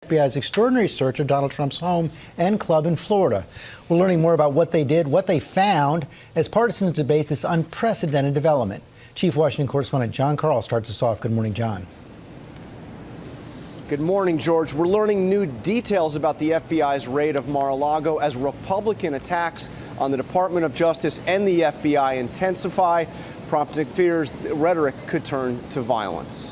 FBI's extraordinary search of Donald Trump's home and club in Florida. We're learning more about what they did, what they found, as partisans debate this unprecedented development. Chief Washington correspondent John Carl starts us off. Good morning, John. Good morning, George. We're learning new details about the FBI's raid of Mar-a-Lago as Republican attacks on the Department of Justice and the FBI intensify, prompting fears that rhetoric could turn to violence.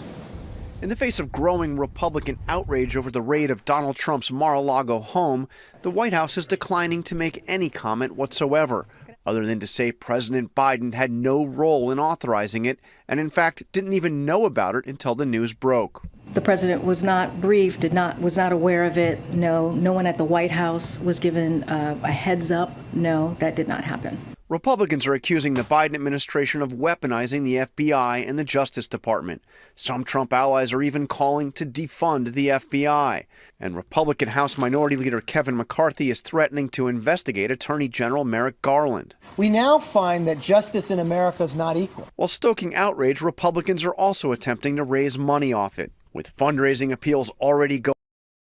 In the face of growing Republican outrage over the raid of Donald Trump's Mar-a-Lago home, the White House is declining to make any comment whatsoever, other than to say President Biden had no role in authorizing it and, in fact, didn't even know about it until the news broke. The president was not briefed, was not aware of it. No one at the White House was given a heads up. No, that did not happen. Republicans are accusing the Biden administration of weaponizing the FBI and the Justice Department. Some Trump allies are even calling to defund the FBI. And Republican House Minority Leader Kevin McCarthy is threatening to investigate Attorney General Merrick Garland. We now find that justice in America is not equal. While stoking outrage, Republicans are also attempting to raise money off it, with fundraising appeals already going.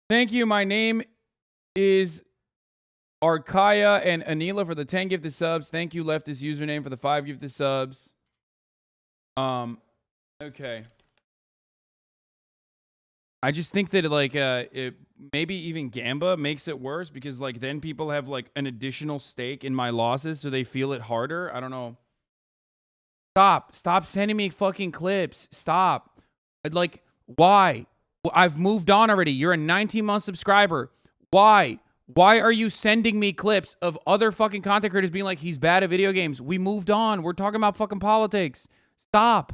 Thank you. My name is Arkaya and Anila for the 10 gifted subs. Thank you, Leftist username, for the 5 gifted subs. Okay. I just think that maybe even Gamba makes it worse because then people have an additional stake in my losses, so they feel it harder. I don't know. Stop sending me fucking clips. Stop. Why? I've moved on already. You're a 19-month subscriber. Why? Why are you sending me clips of other fucking content creators being like, he's bad at video games? We moved on. We're talking about fucking politics. Stop.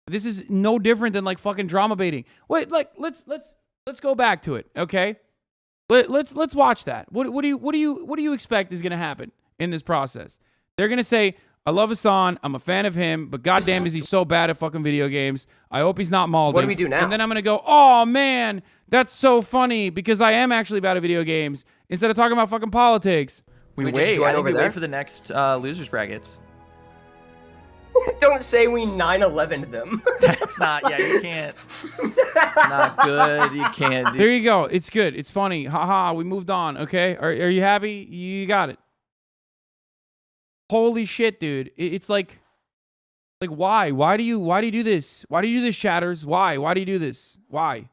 This is no different than fucking drama baiting. Wait, let's go back to it, okay? Let's watch that. What do you expect is gonna happen in this process? They're gonna say, I love Hasan. I'm a fan of him, but goddamn, is he so bad at fucking video games? I hope he's not Malden. What do we do now? And then I'm gonna go, oh man, that's so funny because I am actually bad at video games instead of talking about fucking politics. We wait. just join I think over we there wait for the next losers brackets. Don't say we 9/11'd them. That's not. Yeah, you can't. It's not good. You can't. There you go. It's good. It's funny. Haha. We moved on. Okay. Are you happy? You got it. Holy shit, dude. It's why? Why do you do this? Why do you do this, Chatters? Why? Why do you do this? Why?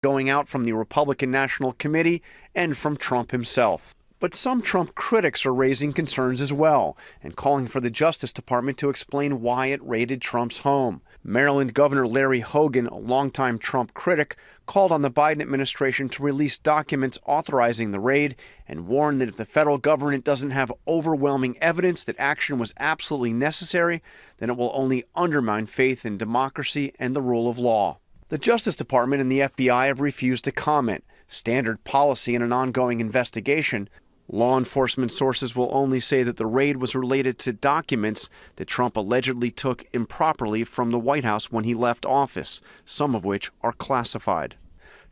Going out from the Republican National Committee and from Trump himself. But some Trump critics are raising concerns as well and calling for the Justice Department to explain why it raided Trump's home. Maryland Governor Larry Hogan, a longtime Trump critic, called on the Biden administration to release documents authorizing the raid and warned that if the federal government doesn't have overwhelming evidence that action was absolutely necessary, then it will only undermine faith in democracy and the rule of law. The Justice Department and the FBI have refused to comment, standard policy in an ongoing investigation. Law enforcement sources will only say that the raid was related to documents that Trump allegedly took improperly from the White House when he left office, some of which are classified.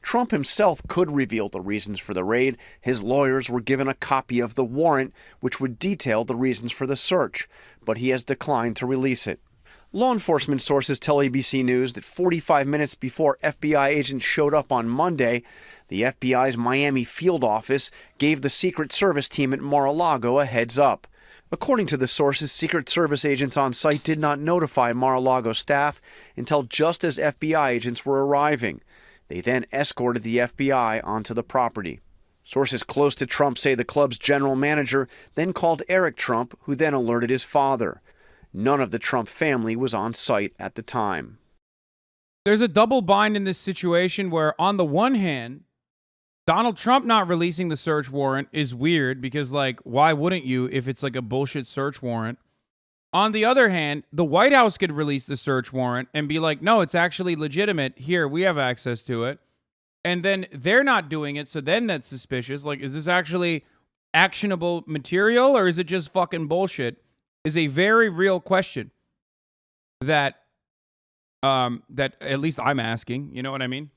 Trump himself could reveal the reasons for the raid. His lawyers were given a copy of the warrant, which would detail the reasons for the search, but he has declined to release it. Law enforcement sources tell ABC News that 45 minutes before FBI agents showed up on Monday, the FBI's Miami field office gave the Secret Service team at Mar-a-Lago a heads up. According to the sources, Secret Service agents on site did not notify Mar-a-Lago staff until just as FBI agents were arriving. They then escorted the FBI onto the property. Sources close to Trump say the club's general manager then called Eric Trump, who then alerted his father. None of the Trump family was on site at the time. There's a double bind in this situation where, on the one hand, Donald Trump not releasing the search warrant is weird because, why wouldn't you if it's a bullshit search warrant? On the other hand, the White House could release the search warrant and be like, no, it's actually legitimate. Here, we have access to it. And then they're not doing it, so then that's suspicious. Is this actually actionable material or is it just fucking bullshit? Is a very real question that at least I'm asking. You know what I mean?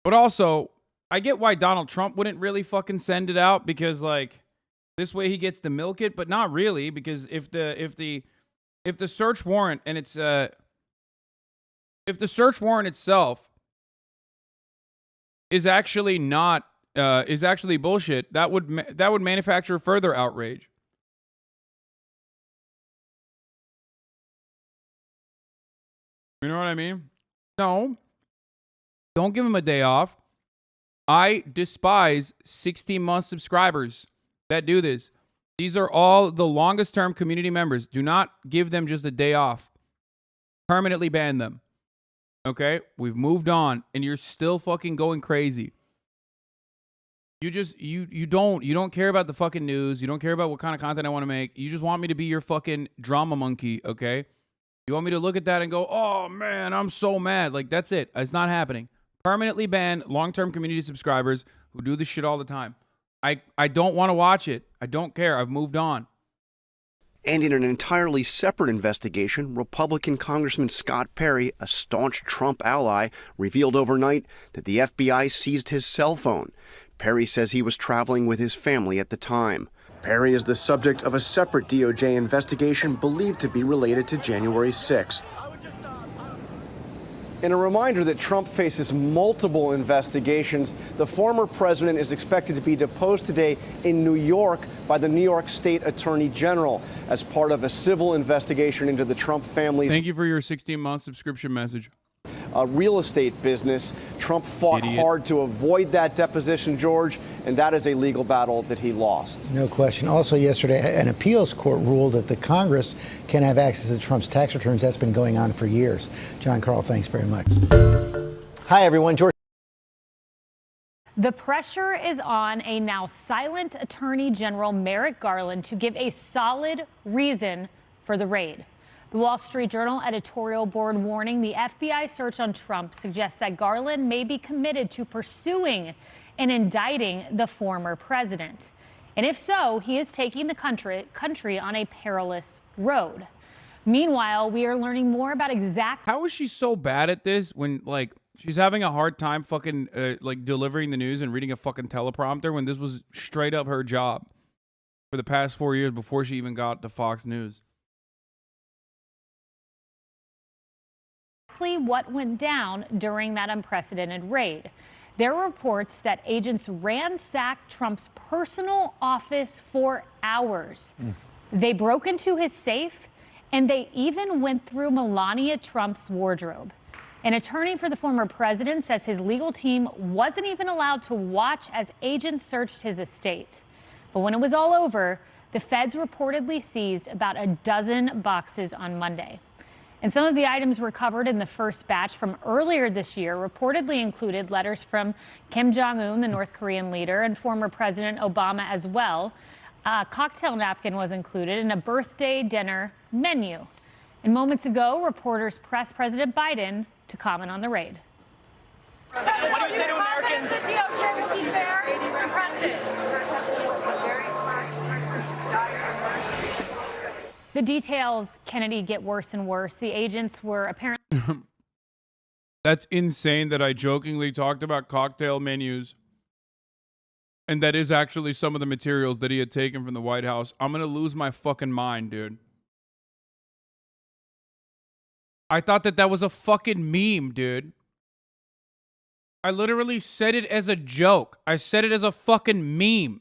But also, I get why Donald Trump wouldn't really fucking send it out because this way he gets to milk it, but not really because if the search warrant and it's If the search warrant itself is actually not is actually bullshit, that would manufacture further outrage. You know what I mean? No. Don't give him a day off. I despise 60-month subscribers that do this. These are all the longest term community members. Do not give them just a day off. Permanently ban them. Okay? We've moved on and you're still fucking going crazy. You just you don't care about the fucking news. You don't care about what kind of content I want to make. You just want me to be your fucking drama monkey, okay? You want me to look at that and go, "Oh man, I'm so mad." Like that's it. It's not happening. Permanently ban long-term community subscribers who do this shit all the time. I don't want to watch it. I don't care. I've moved on. And in an entirely separate investigation, Republican Congressman Scott Perry, a staunch Trump ally, revealed overnight that the FBI seized his cell phone. Perry says he was traveling with his family at the time. Perry is the subject of a separate DOJ investigation believed to be related to January 6th. In a reminder that Trump faces multiple investigations, the former president is expected to be deposed today in New York by the New York State Attorney General as part of a civil investigation into the Trump family's Thank you for your 16-month subscription message. Real estate business. Trump fought hard to avoid that deposition, George, and that is a legal battle that he lost. No question. Also yesterday, an appeals court ruled that the Congress can have access to Trump's tax returns. That's been going on for years. John Carl, thanks very much. Hi, everyone. George. The pressure is on a now silent Attorney General Merrick Garland to give a solid reason for the raid. The Wall Street Journal editorial board warning the FBI search on Trump suggests that Garland may be committed to pursuing and indicting the former president. And if so, he is taking the country on a perilous road. Meanwhile, we are learning more about exact. How is she so bad at this when, like, she's having a hard time fucking, like, delivering the news and reading a fucking teleprompter when this was straight up her job for the past 4 years before she even got to Fox News? What went down during that unprecedented raid. There are reports that agents ransacked Trump's personal office for hours. They broke into his safe and they even went through Melania Trump's wardrobe. An attorney for the former president says his legal team wasn't even allowed to watch as agents searched his estate. But when it was all over, the feds reportedly seized about a dozen boxes on Monday. And some of the items recovered in the first batch from earlier this year reportedly included letters from Kim Jong-un, the North Korean leader, and former President Obama as well. A cocktail napkin was included and a birthday dinner menu. And moments ago, reporters pressed President Biden to comment on the raid. What do you say to Americans? The DOJ will be fair, Mr. President. The details, Kennedy, get worse and worse. The agents were apparently... That's insane that I jokingly talked about cocktail menus. And that is actually some of the materials that he had taken from the White House. I'm going to lose my fucking mind, dude. I thought that was a fucking meme, dude. I literally said it as a joke. I said it as a fucking meme.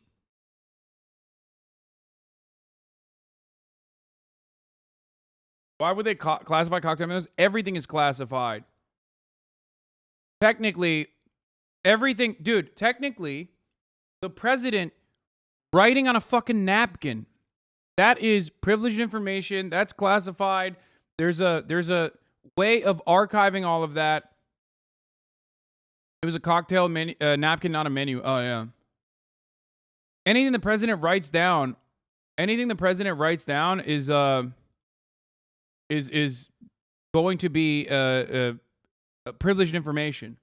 Why would they classify cocktail menus? Everything is classified. Technically, everything... Dude, technically, the president writing on a fucking napkin, that is privileged information. That's classified. There's a way of archiving all of that. It was a cocktail napkin, not a menu. Oh, yeah. Anything the president writes down is going to be privileged information.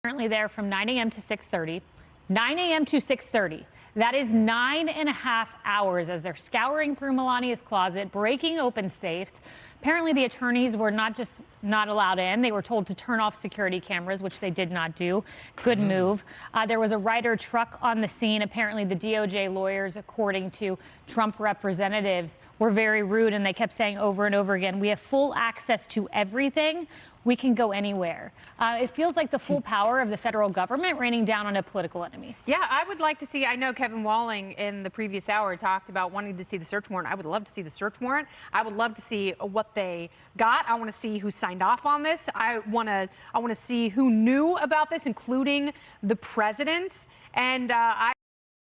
Currently there from 9 a.m. to 6:30. 9 a.m. to 6:30. That is 9.5 hours as they're scouring through Melania's closet, breaking open safes. Apparently, the attorneys were not just not allowed in, they were told to turn off security cameras, which they did not do. Good move. There was a Ryder truck on the scene. Apparently, the DOJ lawyers, according to Trump representatives, were very rude, and they kept saying over and over again, we have full access to everything. We can go anywhere. It feels like the full power of the federal government raining down on a political enemy. Yeah, I would like to see, I know Kevin Walling in the previous hour talked about wanting to see the search warrant. I would love to see the search warrant. I would love to see what they got. I want to see who signed off on this. I want to see who knew about this, including the president. And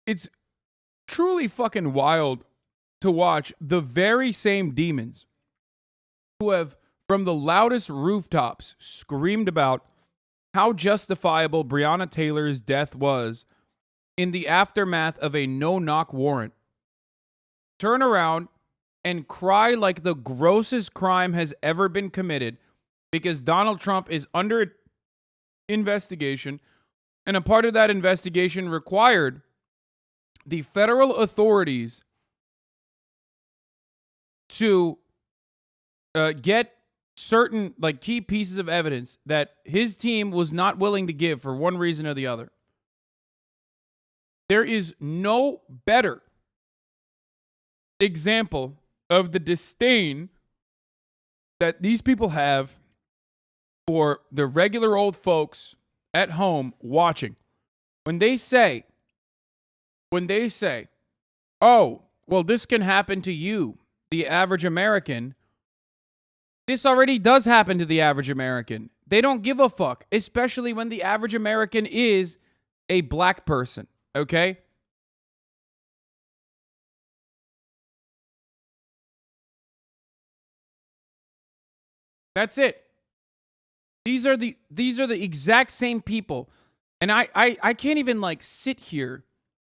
It's truly fucking wild to watch the very same demons who have, from the loudest rooftops, screamed about how justifiable Breonna Taylor's death was in the aftermath of a no-knock warrant, turn around and cry like the grossest crime has ever been committed because Donald Trump is under investigation, and a part of that investigation required the federal authorities to get certain key pieces of evidence that his team was not willing to give for one reason or the other. There is no better example of the disdain that these people have for the regular old folks at home watching. When they say, oh, well, this can happen to you, the average American. This already does happen to the average American. They don't give a fuck, especially when the average American is a black person, okay? That's it. These are the exact same people. And I can't even sit here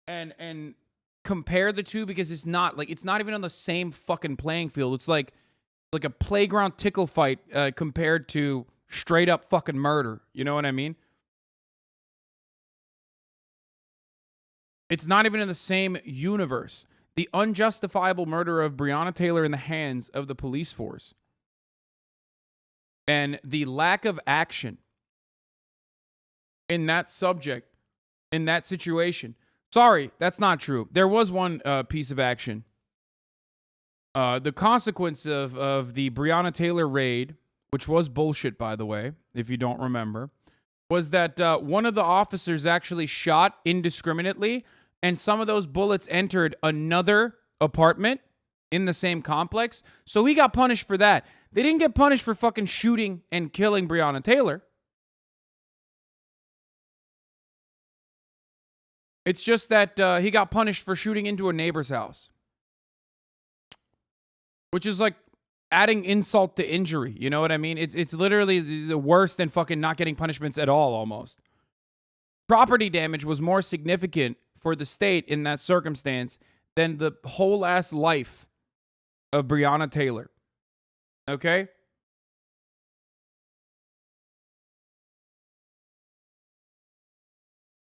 and compare the two because it's not even on the same fucking playing field. It's like a playground tickle fight compared to straight up fucking murder. You know what I mean? It's not even in the same universe. The unjustifiable murder of Breonna Taylor in the hands of the police force and the lack of action in that subject, in that situation. Sorry, that's not true. There was one piece of action. The consequence of the Breonna Taylor raid, which was bullshit, by the way, if you don't remember, was that one of the officers actually shot indiscriminately, and some of those bullets entered another apartment in the same complex. So he got punished for that. They didn't get punished for fucking shooting and killing Breonna Taylor. It's just that he got punished for shooting into a neighbor's house. Which is like adding insult to injury. You know what I mean? It's literally the worse than fucking not getting punishments at all, almost. Property damage was more significant for the state in that circumstance than the whole ass life of Breonna Taylor. Okay?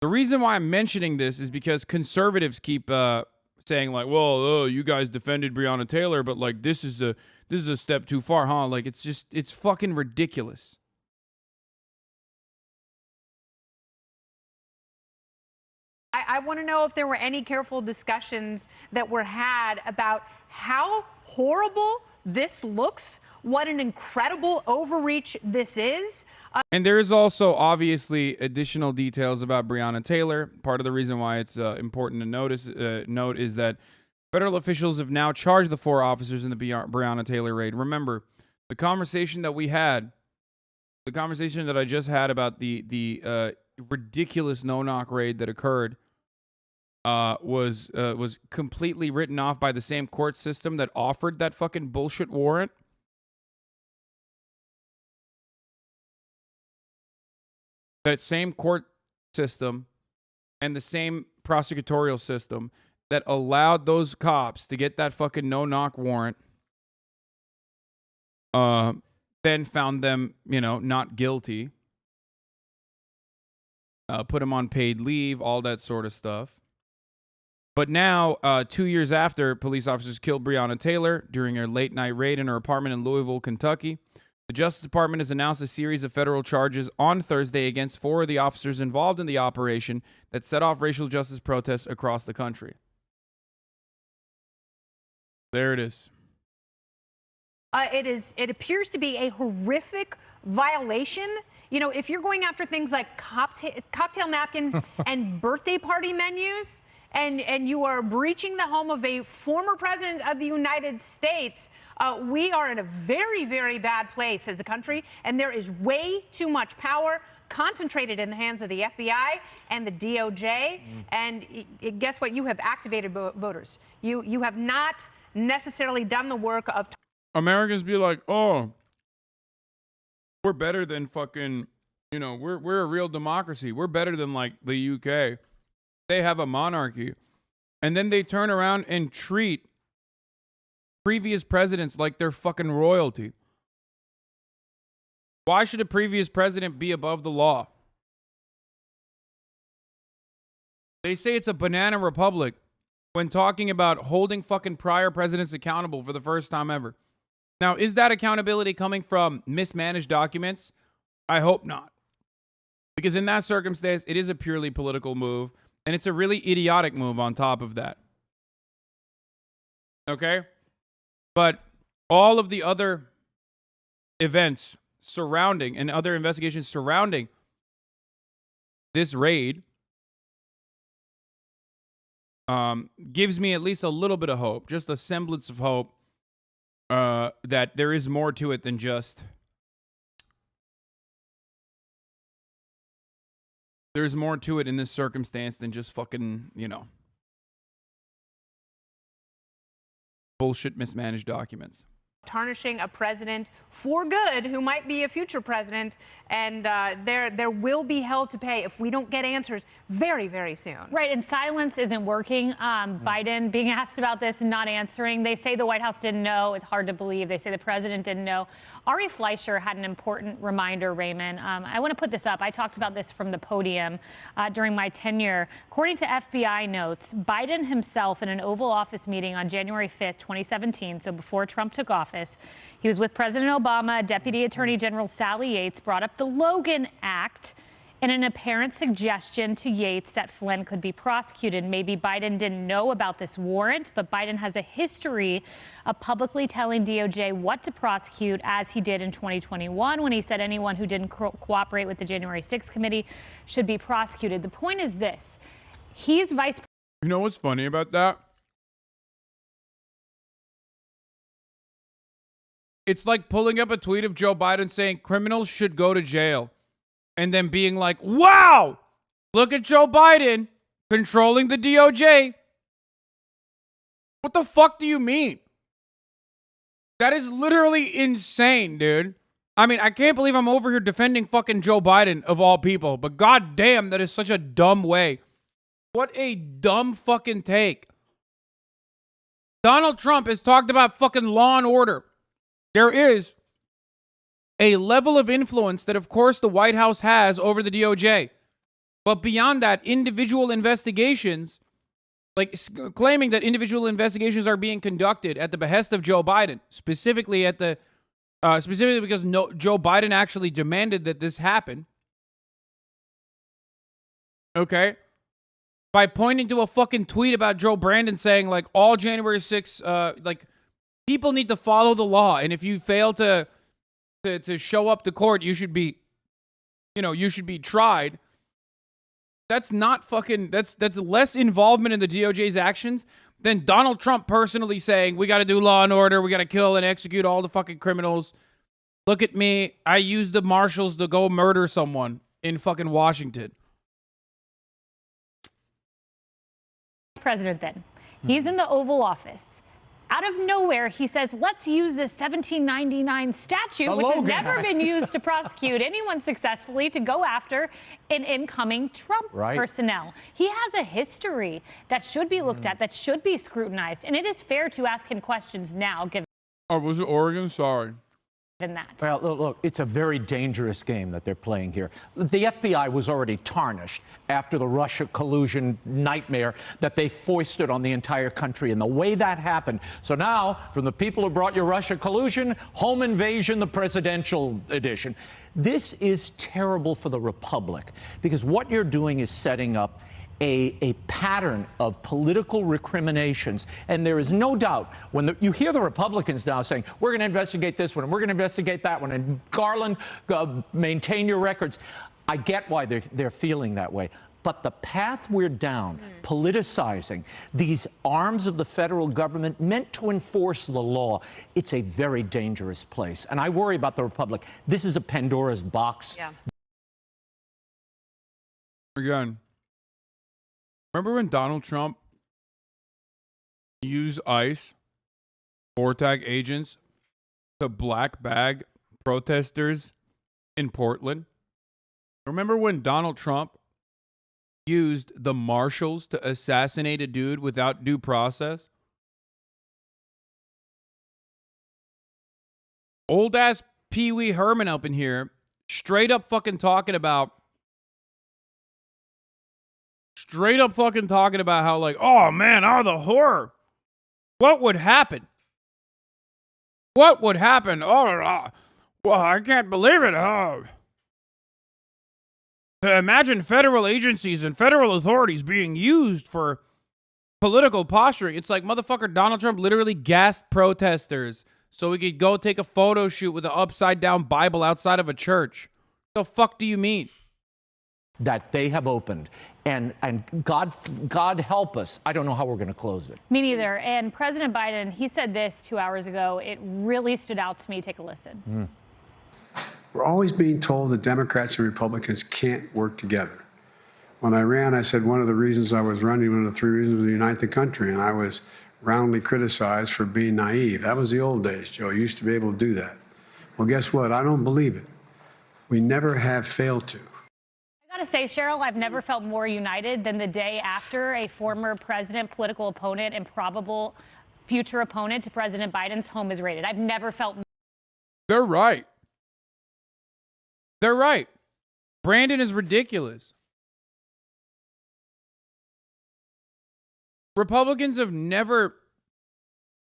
The reason why I'm mentioning this is because conservatives keep saying well, you guys defended Breonna Taylor, but this is a step too far, huh? It's fucking ridiculous. I want to know if there were any careful discussions that were had about how horrible this looks, what an incredible overreach this is. And there is also obviously additional details about Breonna Taylor. Part of the reason why it's important to note is that federal officials have now charged the 4 officers in the Breonna Taylor raid. Remember, the conversation that I just had about the ridiculous no-knock raid that occurred was completely written off by the same court system that offered that fucking bullshit warrant. That same court system and the same prosecutorial system that allowed those cops to get that fucking no-knock warrant then found them, not guilty, put them on paid leave, all that sort of stuff. But now, 2 years after police officers killed Breonna Taylor during a late-night raid in her apartment in Louisville, Kentucky, the Justice Department has announced a series of federal charges on Thursday against 4 of the officers involved in the operation that set off racial justice protests across the country. There it is. It appears to be a horrific violation. You know, if you're going after things like cocktail napkins and birthday party menus, and you are breaching the home of a former president of the United States, we are in a very, very bad place as a country, and there is way too much power concentrated in the hands of the FBI and the DOJ. And guess what? You have activated voters. You have not necessarily done the work of... Americans be like, oh, we're better than fucking, you know, we're a real democracy. We're better than like the UK. They have a monarchy. And then they turn around and treat previous presidents like they're fucking royalty. Why should a previous president be above the law? They say it's a banana republic when talking about holding fucking prior presidents accountable for the first time ever. Now, is that accountability coming from mismanaged documents? I hope not. Because in that circumstance, it is a purely political move, and it's a really idiotic move on top of that. Okay? But all of the other events surrounding and other investigations surrounding this raid gives me at least a little bit of hope, just a semblance of hope, that there is more to it than just... There's more to it in this circumstance than just fucking, you know, bullshit mismanaged documents. Tarnishing a president for good who might be a future president, and there will be hell to pay if we don't get answers very, very soon. Right, and silence isn't working. Biden being asked about this and not answering. They say the White House didn't know. It's hard to believe. They say the president didn't know. Ari Fleischer had an important reminder, Raymond. I want to put this up. I talked about this from the podium during my tenure. According to FBI notes, Biden himself in an Oval Office meeting on January 5th, 2017, so before Trump took office, he was with President Obama. Deputy Attorney General Sally Yates brought up the Logan Act in an apparent suggestion to Yates that Flynn could be prosecuted. Maybe Biden didn't know about this warrant, but Biden has a history of publicly telling DOJ what to prosecute, as he did in 2021 when he said anyone who didn't cooperate with the January 6th committee should be prosecuted. The point is this. He's vice... You know what's funny about that? It's like pulling up a tweet of Joe Biden saying criminals should go to jail and then being like, wow, look at Joe Biden controlling the DOJ. What the fuck do you mean? That is literally insane, dude. I mean, I can't believe I'm over here defending fucking Joe Biden of all people, but goddamn, that is such a dumb way. What a dumb fucking take. Donald Trump has talked about fucking law and order. There is a level of influence that, of course, the White House has over the DOJ. But beyond that, individual investigations, like claiming that individual investigations are being conducted at the behest of Joe Biden, specifically because Joe Biden actually demanded that this happen. Okay? By pointing to a fucking tweet about Joe Brandon saying, like, all January 6th, like, people need to follow the law, and if you fail to show up to court, you should be tried. That's not fucking, that's less involvement in the DOJ's actions than Donald Trump personally saying, we got to do law and order, we got to kill and execute all the fucking criminals. Look at me, I used the marshals to go murder someone in fucking Washington. President then. He's in the Oval Office. Out of nowhere, he says, let's use this 1799 statute, which has never been used to prosecute anyone successfully, to go after an incoming Trump personnel. He has a history that should be looked at, that should be scrutinized, and it is fair to ask him questions now. Oh, was it Oregon? Sorry. in that. Well, look, it's a very dangerous game that they're playing here. The FBI was already tarnished after the Russia collusion nightmare that they foisted on the entire country and the way that happened. So now, from the people who brought you Russia collusion, home invasion, the presidential edition. This is terrible for the Republic because what you're doing is setting up a pattern of political recriminations. And there is no doubt when you hear the Republicans now saying, we're going to investigate this one and we're going to investigate that one, and Garland, maintain your records. I get why they're feeling that way. But the path we're down, politicizing these arms of the federal government meant to enforce the law, it's a very dangerous place. And I worry about the Republic. This is a Pandora's box. Yeah. Again. Remember when Donald Trump used ICE, FORTAC agents, to black bag protesters in Portland? Remember when Donald Trump used the marshals to assassinate a dude without due process? Old ass Pee Wee Herman up in here, straight up fucking talking about how, like, oh man, oh, the horror. What would happen? What would happen? Oh, well, I can't believe it. Oh. Imagine federal agencies and federal authorities being used for political posturing. It's like, motherfucker, Donald Trump literally gassed protesters so he could go take a photo shoot with an upside down Bible outside of a church. The fuck do you mean? That they have opened. And God help us. I don't know how we're going to close it. Me neither. And President Biden, he said this 2 hours ago. It really stood out to me. Take a listen. We're always being told that Democrats and Republicans can't work together. When I ran, I said one of the reasons I was running, one of the 3 reasons was to unite the country, and I was roundly criticized for being naive. That was the old days, Joe. You used to be able to do that. Well, guess what? I don't believe it. We never have failed to. I gotta say, Cheryl, I've never felt more united than the day after a former president, political opponent, and probable future opponent to President Biden's home is raided. I've never felt. They're right. They're right. Brandon is ridiculous. Republicans have never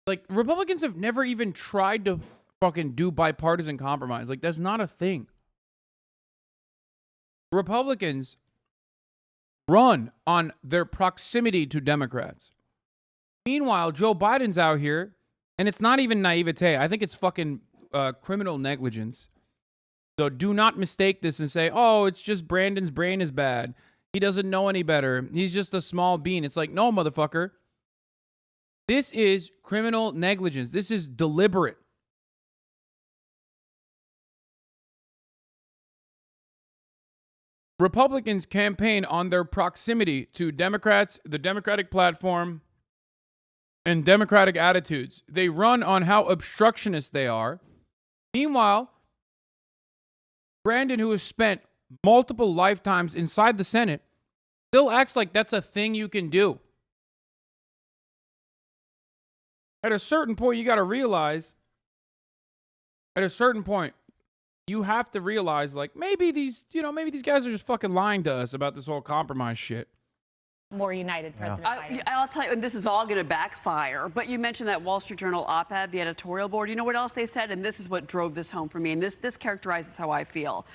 even tried to fucking do bipartisan compromise. Like, that's not a thing. Republicans run on their proximity to Democrats. Meanwhile, Joe Biden's out here, and it's not even naivete. I think it's fucking criminal negligence. So do not mistake this and say, oh, it's just Brandon's brain is bad. He doesn't know any better. He's just a small bean. It's like, no, motherfucker. This is criminal negligence. This is deliberate. Republicans campaign on their proximity to Democrats, the Democratic platform, and Democratic attitudes. They run on how obstructionist they are. Meanwhile, Brandon, who has spent multiple lifetimes inside the Senate, still acts like that's a thing you can do. At a certain point, you got to realize, you have to realize, like, maybe these guys are just fucking lying to us about this whole compromise shit. More united, President Biden. I'll tell you, and this is all going to backfire, but you mentioned that Wall Street Journal op-ed, the editorial board. You know what else they said? And this is what drove this home for me, and this characterizes how I feel.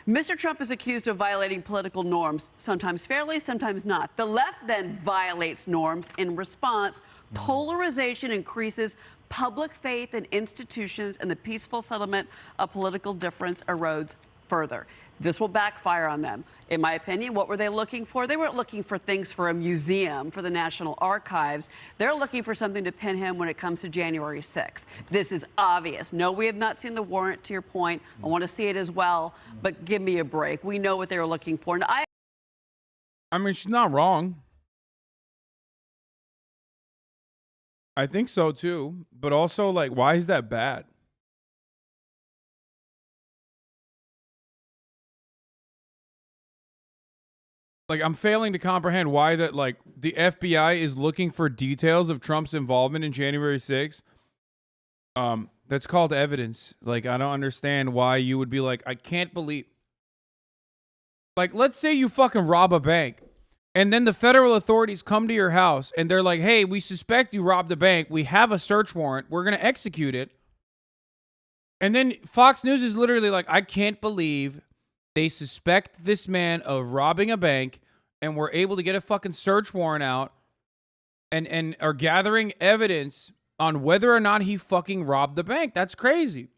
Mr. Trump is accused of violating political norms, sometimes fairly, sometimes not. The left then violates norms. In response, polarization increases, public faith in institutions, and the peaceful settlement of political difference erodes further. This will backfire on them. In my opinion, what were they looking for? They weren't looking for things for a museum, for the National Archives. They're looking for something to pin him when it comes to January 6th. This is obvious. No, we have not seen the warrant, to your point. I want to see it as well, but give me a break. We know what they were looking for. And I mean, she's not wrong. I think so, too. But also, like, why is that bad? Like, I'm failing to comprehend why that, like, the FBI is looking for details of Trump's involvement in January 6th. That's called evidence. Like, I don't understand why you would be like, I can't believe. Like, let's say you fucking rob a bank, and then the federal authorities come to your house, and they're like, hey, we suspect you robbed a bank. We have a search warrant. We're going to execute it. And then Fox News is literally like, I can't believe they suspect this man of robbing a bank, and we're able to get a fucking search warrant out and are gathering evidence on whether or not he fucking robbed the bank. That's crazy.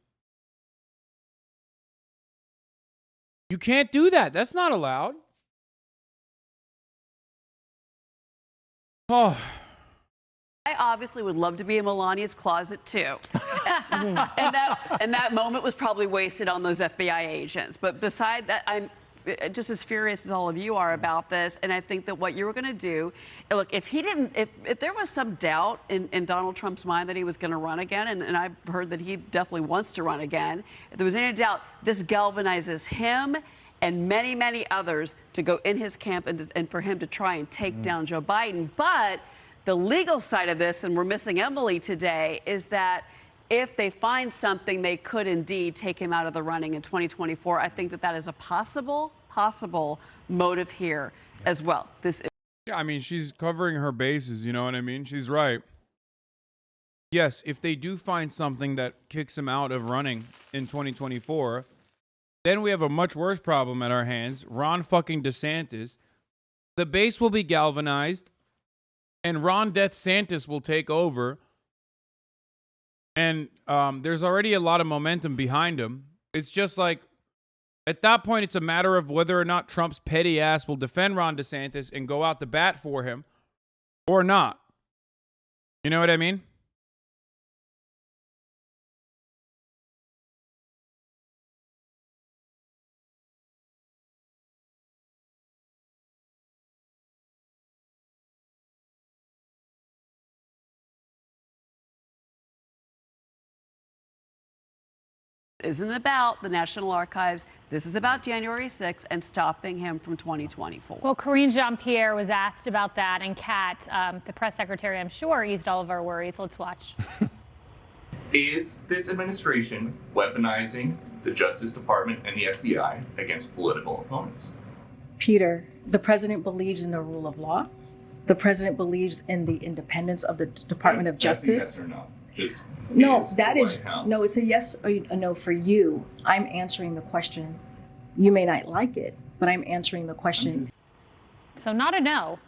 You can't do that. That's not allowed. Oh. I obviously would love to be in Melania's closet too. and that moment was probably wasted on those FBI agents. But beside that, I'm just as furious as all of you are about this. And I think that what you were going to do, look, if there was some doubt in Donald Trump's mind that he was going to run again, and I've heard that he definitely wants to run again, if there was any doubt, this galvanizes him and many, many others to go in his camp and for him to try and take down Joe Biden. But the legal side of this, and we're missing Emily today, is that if they find something, they could indeed take him out of the running in 2024. I think that is a possible motive here as well. Yeah, I mean, she's covering her bases, you know what I mean? She's right. Yes, if they do find something that kicks him out of running in 2024, then we have a much worse problem at our hands. Ron fucking DeSantis. The base will be galvanized, and Ron DeSantis will take over. And there's already a lot of momentum behind him. It's just like, at that point, it's a matter of whether or not Trump's petty ass will defend Ron DeSantis and go out to bat for him or not. You know what I mean? Isn't about the National Archives. This is about January 6th and stopping him from 2024. Well, Karine Jean-Pierre was asked about that, and Kat, the press secretary, I'm sure, eased all of our worries. Let's watch. Is this administration weaponizing the Justice Department and the FBI against political opponents? Peter, the president believes in the rule of law. The president believes in the independence of the Department of Justice. Yes or no? Just No, is that the is, White House- no, it's a yes or a no for you. I'm answering the question. You may not like it, but I'm answering the question. So not a no.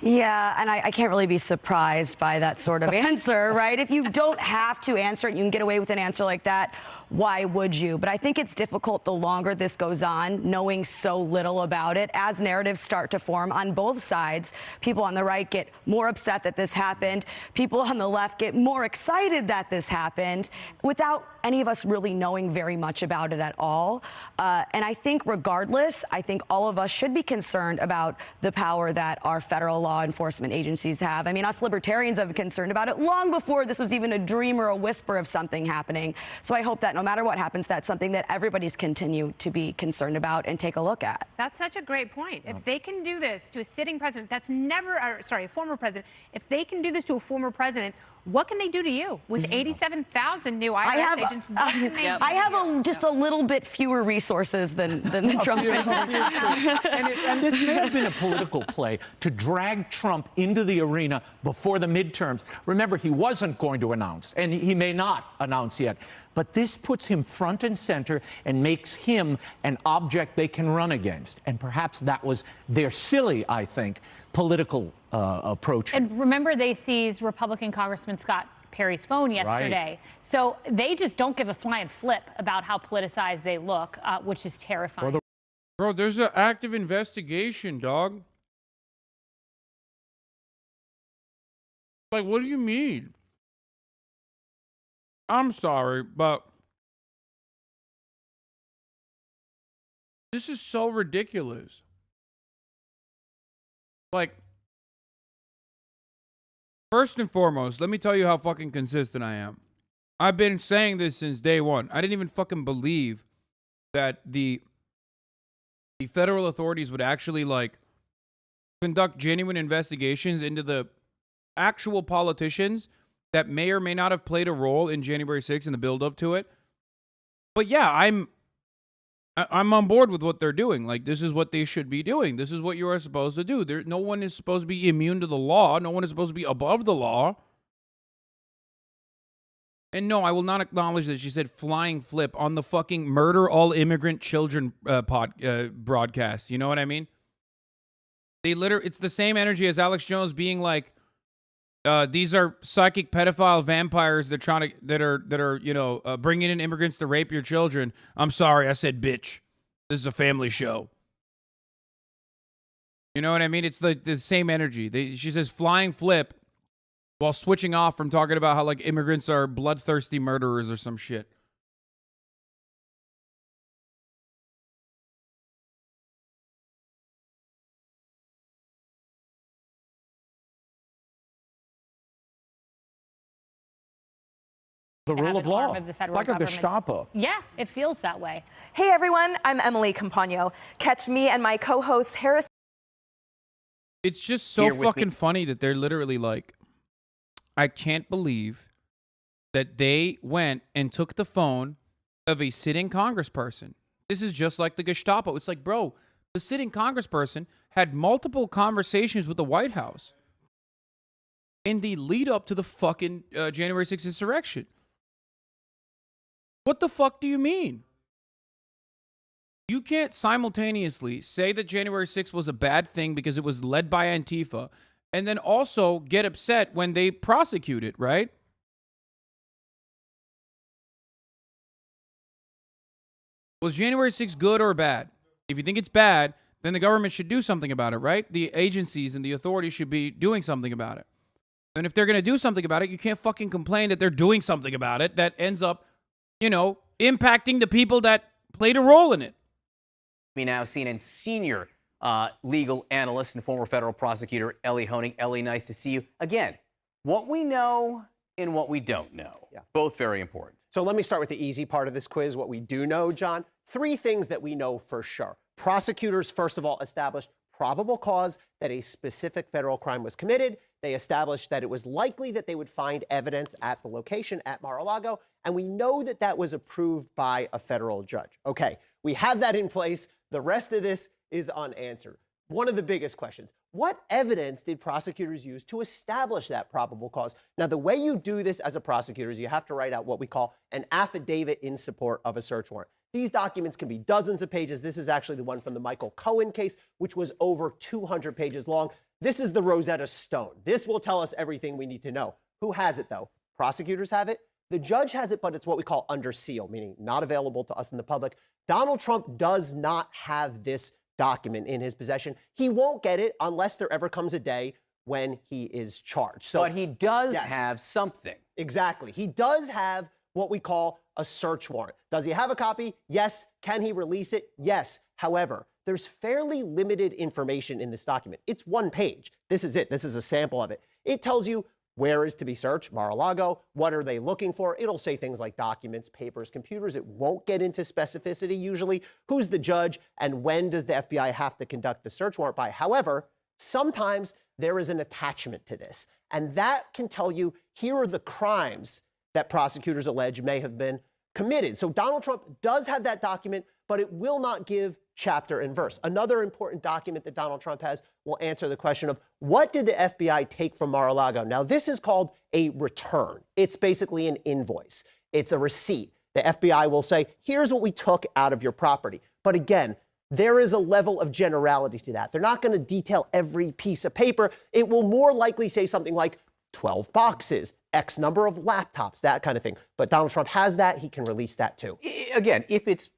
Yeah, and I can't really be surprised by that sort of answer, right? If you don't have to answer it, you can get away with an answer like that. Why would you? But I think it's difficult the longer this goes on, knowing so little about it. As narratives start to form on both sides, people on the right get more upset that this happened. People on the left get more excited that this happened without any of us really knowing very much about it at all. And I think regardless, I think all of us should be concerned about the power that our federal law enforcement agencies have. I mean, us libertarians have been concerned about it long before this was even a dream or a whisper of something happening. So I hope that no matter what happens, that's something that everybody's continue to be concerned about and take a look at. That's such a great point. If they can do this to a sitting president, that's never, a former president, if they can do this to a former president, what can they do to you? With 87,000 new IRS agents, what can they do? I have just a little bit fewer resources than the Trump. And this may have been a political play to drag Trump into the arena before the midterms. Remember, he wasn't going to announce, and he may not announce yet. But this puts him front and center and makes him an object they can run against. And perhaps that was their silly, I think, political approach. And remember, they seized Republican Congressman Scott Perry's phone yesterday. Right. So they just don't give a flying flip about how politicized they look, which is terrifying. Bro, there's an active investigation, dog. Like, what do you mean? I'm sorry, but this is so ridiculous. Like, first and foremost, let me tell you how fucking consistent I am. I've been saying this since day one. I didn't even fucking believe that the federal authorities would actually, like, conduct genuine investigations into the actual politicians that may or may not have played a role in January 6th and the build up to it. But yeah, I'm on board with what they're doing. Like, this is what they should be doing. This is what you are supposed to do. No one is supposed to be immune to the law. No one is supposed to be above the law. And no, I will not acknowledge that she said flying flip on the fucking murder all immigrant children broadcast. You know what I mean? It's the same energy as Alex Jones being like, these are psychic pedophile vampires that are bringing in immigrants to rape your children. I'm sorry, I said bitch. This is a family show. You know what I mean? It's the same energy. She says flying flip while switching off from talking about how like immigrants are bloodthirsty murderers or some shit. The rule of law. Of the It's federal like a government. Gestapo. Yeah, it feels that way. Hey everyone, I'm Emily Campagno. Catch me and my co-host Harris. It's just so fucking funny that they're literally like, I can't believe that they went and took the phone of a sitting congressperson. This is just like the Gestapo. It's like, bro, the sitting congressperson had multiple conversations with the White House in the lead up to the fucking January 6th insurrection. What the fuck do you mean? You can't simultaneously say that January 6th was a bad thing because it was led by Antifa and then also get upset when they prosecute it, right? Was January 6th good or bad? If you think it's bad, then the government should do something about it, right? The agencies and the authorities should be doing something about it. And if they're going to do something about it, you can't fucking complain that they're doing something about it that ends up, impacting the people that played a role in it. We now CNN senior legal analyst and former federal prosecutor Ellie Honig. Ellie, nice to see you. Again, what we know and what we don't know. Yeah. Both very important. So let me start with the easy part of this quiz, what we do know, John. 3 things that we know for sure. Prosecutors, first of all, established probable cause that a specific federal crime was committed. They established that it was likely that they would find evidence at the location at Mar-a-Lago, and we know that that was approved by a federal judge. Okay, we have that in place. The rest of this is unanswered. One of the biggest questions, what evidence did prosecutors use to establish that probable cause? Now, the way you do this as a prosecutor is you have to write out what we call an affidavit in support of a search warrant. These documents can be dozens of pages. This is actually the one from the Michael Cohen case, which was over 200 pages long. This is the Rosetta Stone. This will tell us everything we need to know. Who has it, though? Prosecutors have it. The judge has it, but it's what we call under seal, meaning not available to us in the public. Donald Trump does not have this document in his possession. He won't get it unless there ever comes a day when he is charged. So, but he does have something. Exactly. He does have what we call a search warrant. Does he have a copy? Yes. Can he release it? Yes. However, there's fairly limited information in this document. It's 1 page. This is it. This is a sample of it. It tells you where is to be searched, Mar-a-Lago, what are they looking for? It'll say things like documents, papers, computers. It won't get into specificity usually. Who's the judge and when does the FBI have to conduct the search warrant by? However, sometimes there is an attachment to this, and that can tell you here are the crimes that prosecutors allege may have been committed. So Donald Trump does have that document, but it will not give chapter and verse. Another important document that Donald Trump has will answer the question of what did the FBI take from Mar-a-Lago? Now, this is called a return. It's basically an invoice. It's a receipt. The FBI will say, here's what we took out of your property. But again, there is a level of generality to that. They're not going to detail every piece of paper. It will more likely say something like 12 boxes, X number of laptops, that kind of thing. But Donald Trump has that. He can release that too. Again, if it's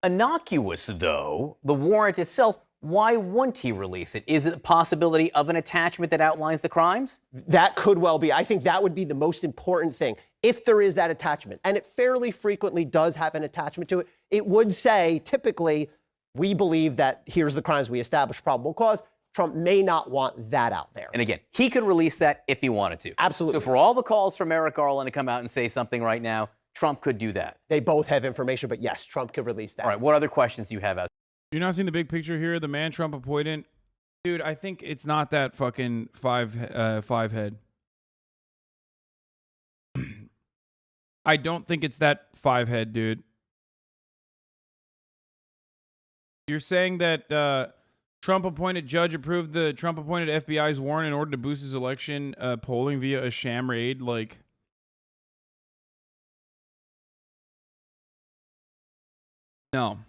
innocuous, though, the warrant itself, why wouldn't he release it? Is it the possibility of an attachment that outlines the crimes? That could well be. I think that would be the most important thing. If there is that attachment, and it fairly frequently does have an attachment to it, it would say, typically, we believe that here's the crimes we established probable cause. Trump may not want that out there. And again, he could release that if he wanted to. Absolutely. So for all the calls from Merrick Garland to come out and say something right now, Trump could do that. They both have information, but yes, Trump could release that. All right, what other questions do you have out? You're not seeing the big picture here? The man Trump appointed? Dude, I think it's not that fucking five head. I don't think it's that 5-head, dude. You're saying that Trump-appointed judge approved the Trump-appointed FBI's warrant in order to boost his election polling via a sham raid? Like, no.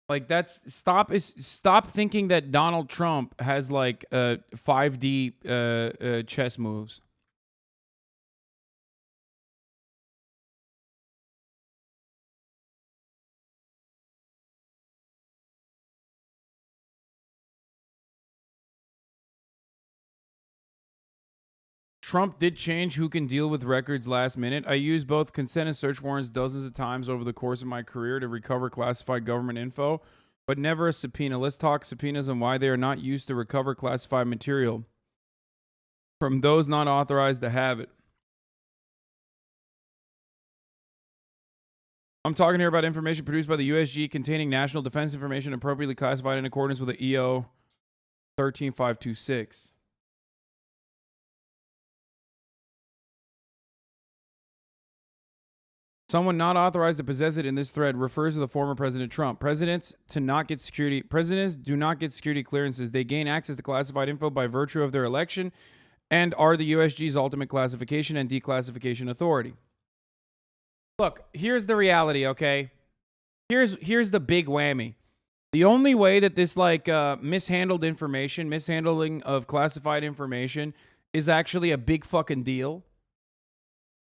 Like, stop thinking that Donald Trump has like 5D chess moves. Trump did change who can deal with records last minute. I used both consent and search warrants dozens of times over the course of my career to recover classified government info, but never a subpoena. Let's talk subpoenas and why they are not used to recover classified material from those not authorized to have it. I'm talking here about information produced by the USG containing national defense information appropriately classified in accordance with the EO 13526. Someone not authorized to possess it in this thread refers to the former President Trump. Presidents do not get security clearances. They gain access to classified info by virtue of their election and are the USG's ultimate classification and declassification authority. Look, here's the reality, okay? Here's the big whammy. The only way that this mishandled information, mishandling of classified information is actually a big fucking deal,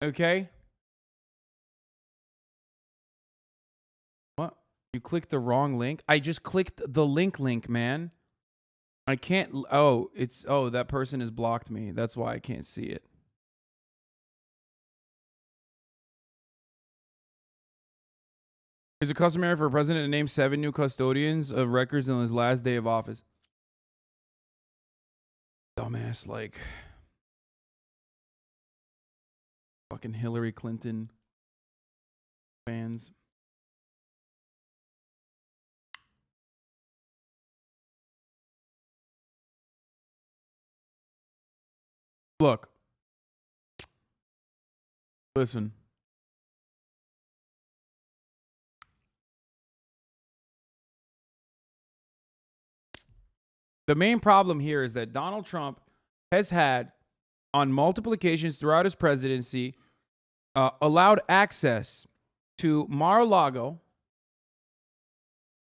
okay? You clicked the wrong link? I just clicked the link, man. I can't... Oh, that person has blocked me. That's why I can't see it. Is it customary for a president to name 7 new custodians of records on his last day of office? Dumbass, like... fucking Hillary Clinton fans. Look. Listen. The main problem here is that Donald Trump has had, on multiple occasions throughout his presidency, allowed access to Mar-a-Lago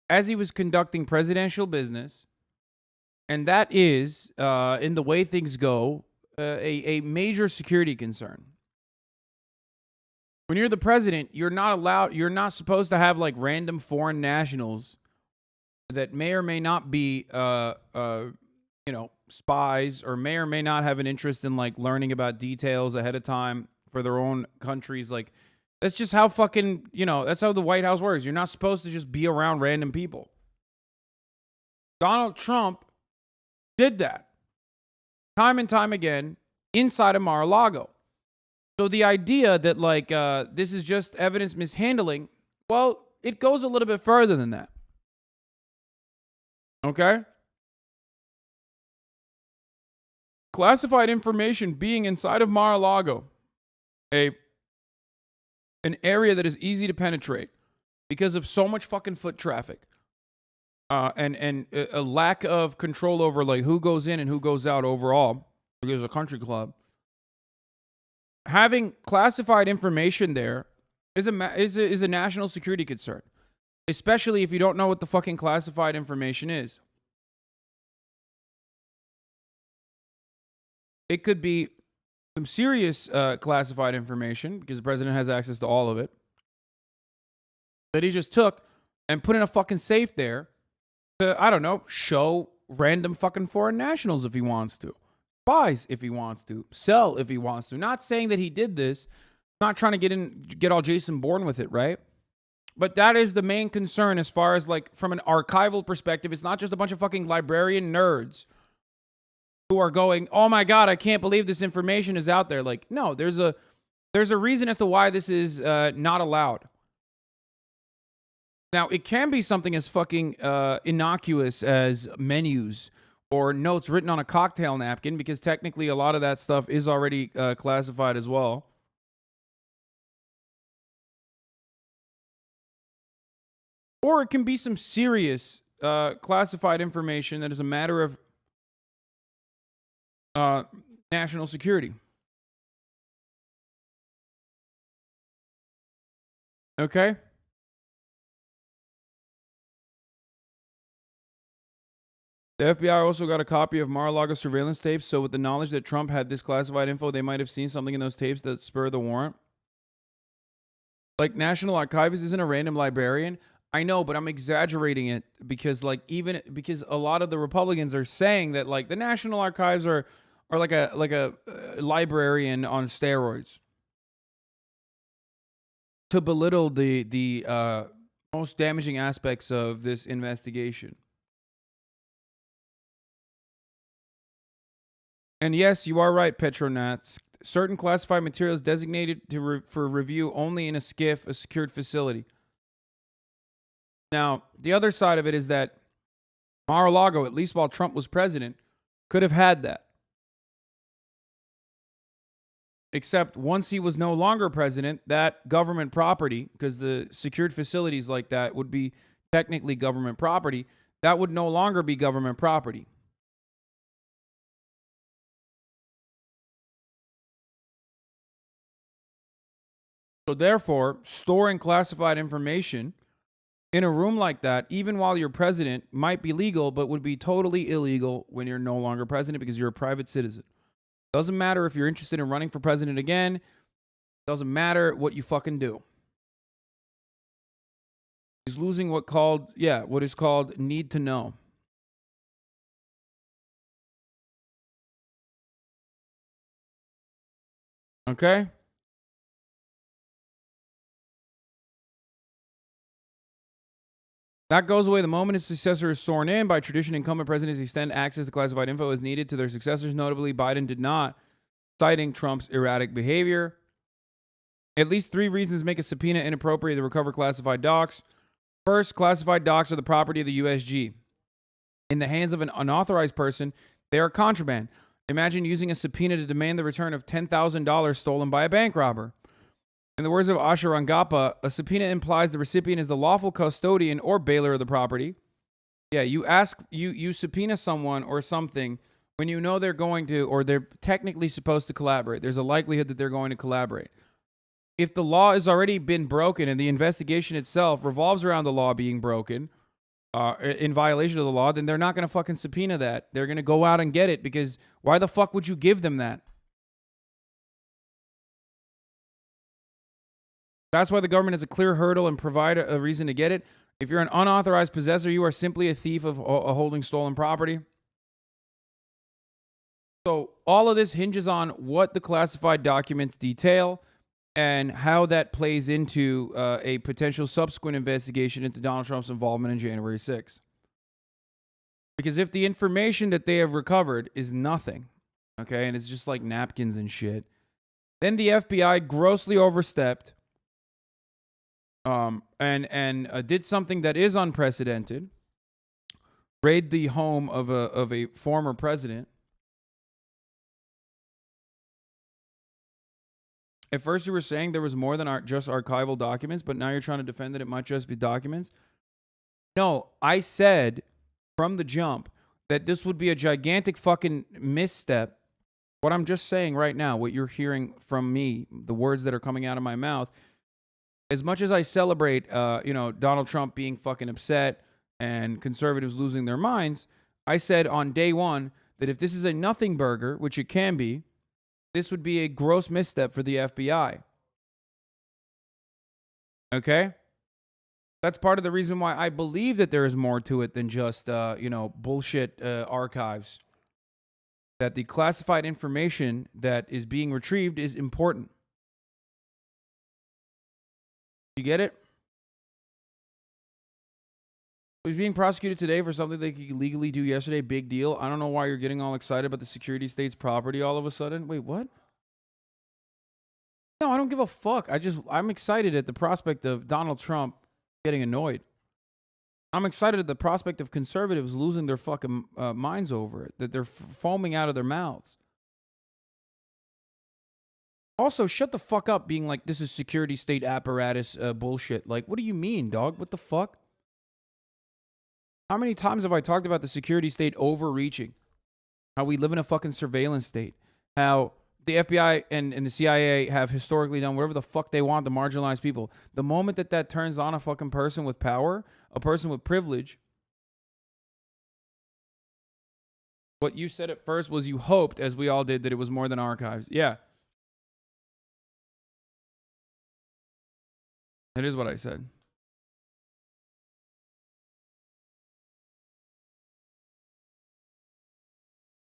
as he was conducting presidential business. And that is, in the way things go, a major security concern. When you're the president, you're not supposed to have like random foreign nationals that may or may not be, spies, or may not have an interest in like learning about details ahead of time for their own countries. Like, that's just how fucking, that's how the White House works. You're not supposed to just be around random people. Donald Trump did that time and time again inside of Mar-a-Lago. So the idea that like this is just evidence mishandling, well, it goes a little bit further than that. Okay? Classified information being inside of Mar-a-Lago, an area that is easy to penetrate because of so much fucking foot traffic. And a lack of control over like who goes in and who goes out overall, because it's a country club. Having classified information there is a national security concern, especially if you don't know what the fucking classified information is. It could be some serious classified information because the president has access to all of it that he just took and put in a fucking safe there. I don't know, show random fucking foreign nationals if he wants to. Spies if he wants to. Sell if he wants to. Not saying that he did this. Not trying to get all Jason Bourne with it, right? But that is the main concern as far as like from an archival perspective. It's not just a bunch of fucking librarian nerds who are going, oh my God, I can't believe this information is out there. Like, no, there's a reason as to why this is not allowed. Now, it can be something as fucking innocuous as menus or notes written on a cocktail napkin, because technically a lot of that stuff is already classified as well. Or it can be some serious classified information that is a matter of national security. Okay? The FBI also got a copy of Mar-a-Lago surveillance tapes, so with the knowledge that Trump had this classified info, they might have seen something in those tapes that spurred the warrant. Like, National Archivist isn't a random librarian. I know, but I'm exaggerating it because, like, even because a lot of the Republicans are saying that, like, the National Archives are like a librarian on steroids to belittle the most damaging aspects of this investigation. And yes, you are right, Petronats. Certain classified materials designated for review only in a SCIF, a secured facility. Now, the other side of it is that Mar-a-Lago, at least while Trump was president, could have had that. Except once he was no longer president, that government property, because the secured facilities like that would be technically government property, that would no longer be government property. So therefore, storing classified information in a room like that, even while you're president, might be legal, but would be totally illegal when you're no longer president because you're a private citizen. Doesn't matter if you're interested in running for president again. Doesn't matter what you fucking do. He's losing what is called need to know. Okay? That goes away the moment his successor is sworn in. By tradition, incumbent presidents extend access to classified info as needed to their successors. Notably, Biden did not, citing Trump's erratic behavior. At least 3 reasons make a subpoena inappropriate to recover classified docs. First, classified docs are the property of the USG. In the hands of an unauthorized person, they are contraband. Imagine using a subpoena to demand the return of $10,000 stolen by a bank robber. In the words of Asharangappa, a subpoena implies the recipient is the lawful custodian or bailer of the property. Yeah, you subpoena someone or something when you know they're going to, or they're technically supposed to collaborate. There's a likelihood that they're going to collaborate. If the law has already been broken and the investigation itself revolves around the law being broken, in violation of the law, then they're not going to fucking subpoena that. They're going to go out and get it because why the fuck would you give them that? That's why the government has a clear hurdle and provide a reason to get it. If you're an unauthorized possessor, you are simply a thief of holding stolen property. So all of this hinges on what the classified documents detail and how that plays into a potential subsequent investigation into Donald Trump's involvement in January 6th. Because if the information that they have recovered is nothing, okay, and it's just like napkins and shit, then the FBI grossly overstepped and did something that is unprecedented, raid the home of a former president. At first you were saying there was more than just archival documents, but now you're trying to defend that it might just be documents. No, I said from the jump that this would be a gigantic fucking misstep. What I'm just saying right now, what you're hearing from me, the words that are coming out of my mouth, as much as I celebrate, Donald Trump being fucking upset and conservatives losing their minds, I said on day one that if this is a nothing burger, which it can be, this would be a gross misstep for the FBI. Okay? That's part of the reason why I believe that there is more to it than just, bullshit archives. That the classified information that is being retrieved is important. You get it? He's being prosecuted today for something they could legally do yesterday. Big deal. I don't know why you're getting all excited about the security state's property all of a sudden. Wait, what? No, I don't give a fuck. I'm excited at the prospect of Donald Trump getting annoyed. I'm excited at the prospect of conservatives losing their fucking minds over it, that they're foaming out of their mouths. Also, shut the fuck up being like, this is security state apparatus bullshit. Like, what do you mean, dog? What the fuck? How many times have I talked about the security state overreaching? How we live in a fucking surveillance state. How the FBI and the CIA have historically done whatever the fuck they want to marginalize people. The moment that turns on a fucking person with power, a person with privilege, what you said at first was you hoped, as we all did, that it was more than archives. Yeah. That is what I said.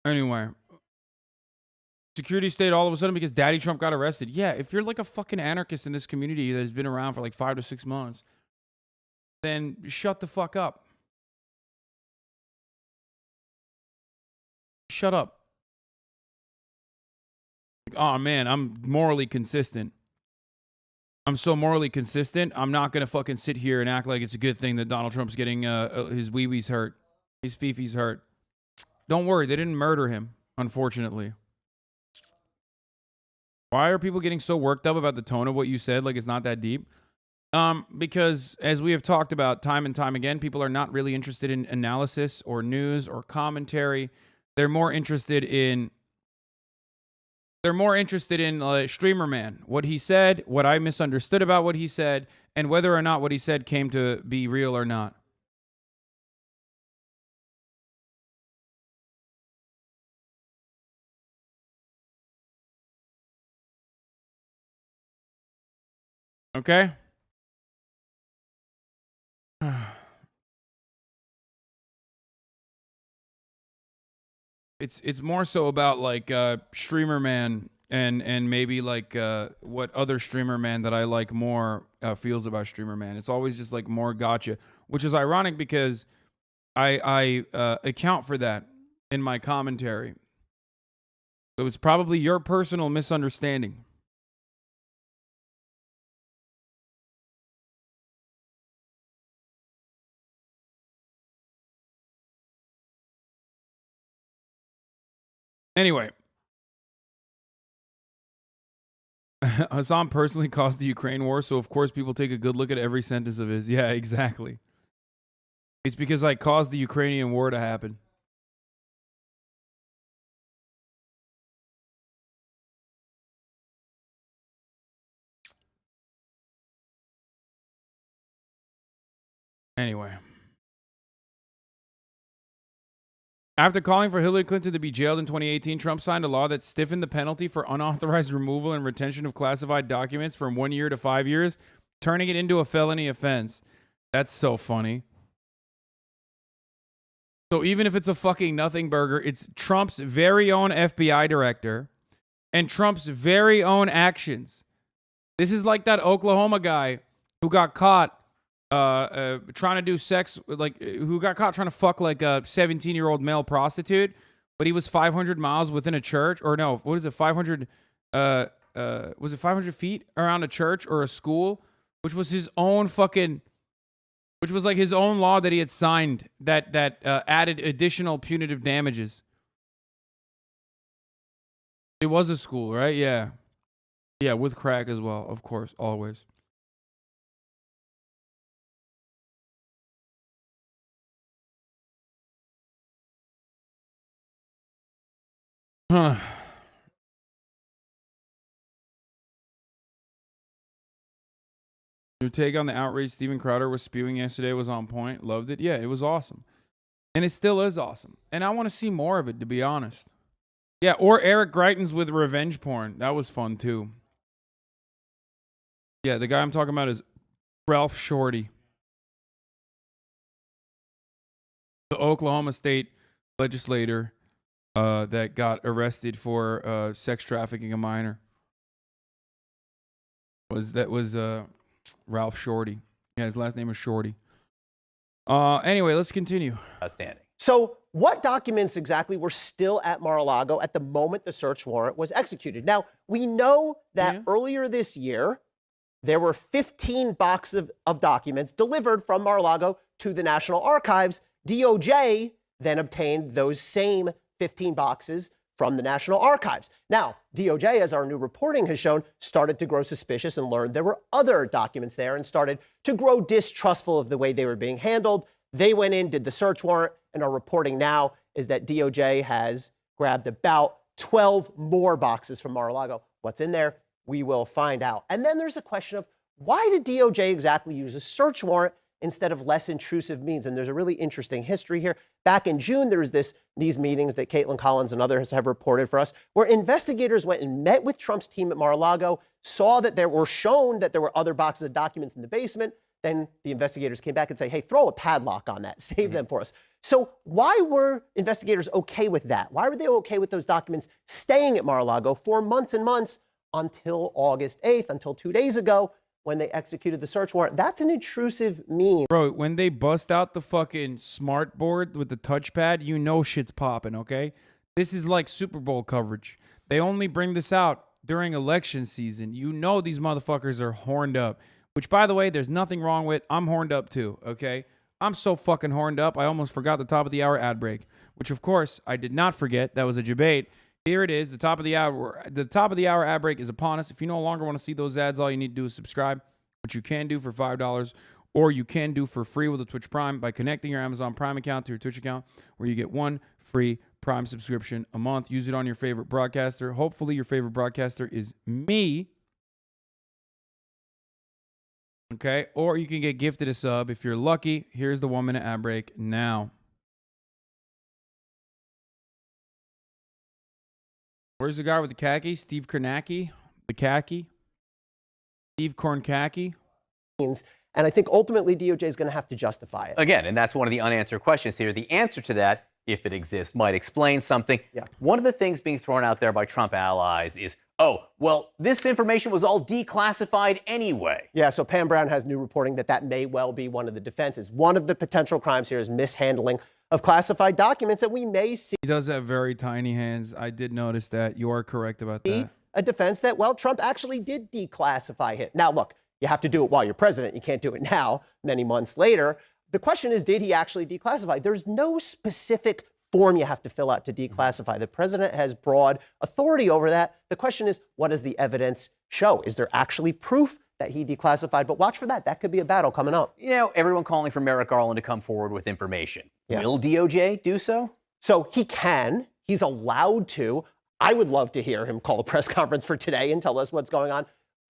Anyway. Security state all of a sudden because Daddy Trump got arrested. Yeah, if you're like a fucking anarchist in this community that has been around for like 5 to 6 months, then shut the fuck up. Shut up. Oh man, I'm morally consistent. I'm so morally consistent, I'm not going to fucking sit here and act like it's a good thing that Donald Trump's getting his wee-wees hurt. His fifis hurt. Don't worry, they didn't murder him, unfortunately. Why are people getting so worked up about the tone of what you said like it's not that deep? Because as we have talked about time and time again, people are not really interested in analysis or news or commentary. They're more interested in Streamer Man, what he said, what I misunderstood about what he said, and whether or not what he said came to be real or not. Okay? It's more so about like Streamer Man and maybe like what other Streamer Man that I like more feels about Streamer Man. It's always just like more gotcha, which is ironic because I account for that in my commentary. So it's probably your personal misunderstanding. Anyway, Hasan personally caused the Ukraine war, so of course people take a good look at every sentence of his. Yeah, exactly. It's because I caused the Ukrainian war to happen. Anyway. After calling for Hillary Clinton to be jailed in 2018, Trump signed a law that stiffened the penalty for unauthorized removal and retention of classified documents from 1 year to 5 years, turning it into a felony offense. That's so funny. So even if it's a fucking nothing burger, it's Trump's very own FBI director and Trump's very own actions. This is like that Oklahoma guy who got caught trying to do sex, like who got caught trying to fuck like a 17-year-old male prostitute, but he was 500 miles within a church, or no, what is it, 500, was it 500 feet around a church or a school, which was his own fucking, which was like his own law that he had signed that added additional punitive damages. It was a school, right? Yeah. Yeah, with crack as well, of course, always. Huh. Your take on the outrage Steven Crowder was spewing yesterday was on point. Loved it. Yeah, it was awesome. And it still is awesome. And I want to see more of it, to be honest. Yeah, or Eric Greitens with revenge porn. That was fun, too. Yeah, the guy I'm talking about is Ralph Shorty. The Oklahoma State legislator that got arrested for sex trafficking a minor. Was Ralph Shorty. Yeah, his last name was Shorty. Anyway, let's continue. Outstanding. So what documents exactly were still at Mar-a-Lago at the moment the search warrant was executed? Now, we know that earlier this year, there were 15 boxes of documents delivered from Mar-a-Lago to the National Archives. DOJ then obtained those same 15 boxes from the National Archives. Now, DOJ, as our new reporting has shown, started to grow suspicious and learned there were other documents there and started to grow distrustful of the way they were being handled. They went in, did the search warrant, and are reporting now is that DOJ has grabbed about 12 more boxes from Mar-a-Lago. What's in there? We will find out. And then there's a question of why did DOJ exactly use a search warrant instead of less intrusive means? And there's a really interesting history here. Back in June, there was these meetings that Caitlin Collins and others have reported for us, where investigators went and met with Trump's team at Mar-a-Lago, saw that there were shown that there were other boxes of documents in the basement. Then the investigators came back and say, hey, throw a padlock on that, save them for us. So why were investigators okay with that? Why were they okay with those documents staying at Mar-a-Lago for months and months until August 8th, until 2 days ago, when they executed the search warrant? That's an intrusive means. Bro, when they bust out the fucking smart board with the touchpad, you know shit's popping, okay? This is like Super Bowl coverage. They only bring this out during election season. You know these motherfuckers are horned up. Which, by the way, there's nothing wrong with. I'm horned up too, okay? I'm so fucking horned up, I almost forgot the top of the hour ad break. Which, of course, I did not forget. That was a debate. Here it is, the top of the hour. The top of the hour ad break is upon us. If you no longer want to see those ads, all you need to do is subscribe, which you can do for $5, or you can do for free with a Twitch Prime by connecting your Amazon Prime account to your Twitch account, where you get one free Prime subscription a month. Use it on your favorite broadcaster. Hopefully, your favorite broadcaster is me. Okay, or you can get gifted a sub. If you're lucky, here's the 1 minute ad break now. Where's the guy with the khaki? Steve Kornacki? The khaki? Steve Kornacki? And I think ultimately DOJ is going to have to justify it. Again, and that's one of the unanswered questions here. The answer to that, if it exists, might explain something. Yeah. One of the things being thrown out there by Trump allies is, oh, well, this information was all declassified anyway. Yeah, so Pam Brown has new reporting that may well be one of the defenses. One of the potential crimes here is mishandling of classified documents, and we may see. He does have very tiny hands. I did notice that. You are correct about that. A defense that, well, Trump actually did declassify it. Now, look, you have to do it while you're president. You can't do it now, many months later. The question is, did he actually declassify? There's no specific form you have to fill out to declassify. The president has broad authority over that. The question is, what does the evidence show? Is there actually proof that he declassified? But watch for that. That could be a battle coming up. You know, everyone calling for Merrick Garland to come forward with information. Yeah. Will DOJ do so? So he can. He's allowed to. I would love to hear him call a press conference for today and tell us what's going on.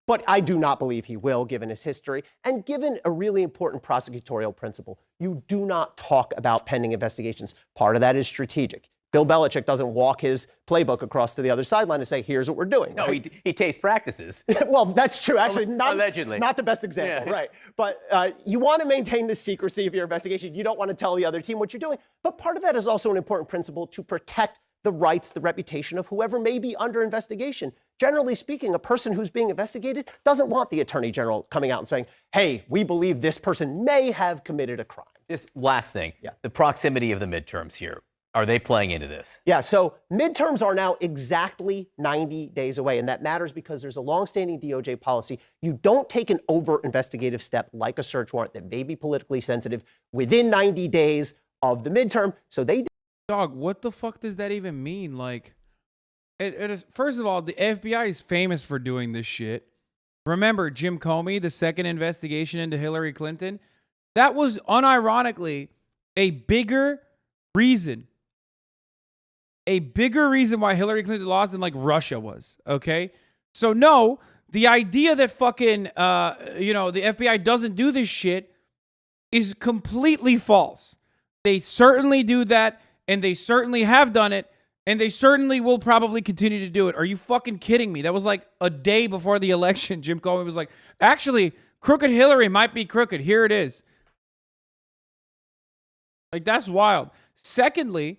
But I do not believe he will, given his history and given a really important prosecutorial principle. You do not talk about pending investigations. Part of that is strategic. Bill Belichick doesn't walk his playbook across to the other sideline and say, here's what we're doing. No, right? he tapes practices. Well, that's true. Actually, allegedly. Not the best example, Yeah. right? But you want to maintain the secrecy of your investigation. You don't want to tell the other team what you're doing. But part of that is also an important principle to protect the rights, the reputation of whoever may be under investigation. Generally speaking, a person who's being investigated doesn't want the attorney general coming out and saying, hey, we believe this person may have committed a crime. Just last thing, the proximity of the midterms here. Are they playing into this? Yeah, so midterms are now exactly 90 days away, and that matters because there's a longstanding DOJ policy. You don't take an overt investigative step like a search warrant that may be politically sensitive within 90 days of the midterm. So they Dog, what the fuck does that even mean? Like, it is, first of all, the FBI is famous for doing this shit. Remember Jim Comey, the second investigation into Hillary Clinton? That was unironically a bigger reason why Hillary Clinton lost than like Russia was, okay? So no, the idea that fucking, the FBI doesn't do this shit is completely false. They certainly do that, and they certainly have done it, and they certainly will probably continue to do it. Are you fucking kidding me? That was like a day before the election. Jim Comey was like, actually, crooked Hillary might be crooked. Here it is. Like, that's wild. Secondly,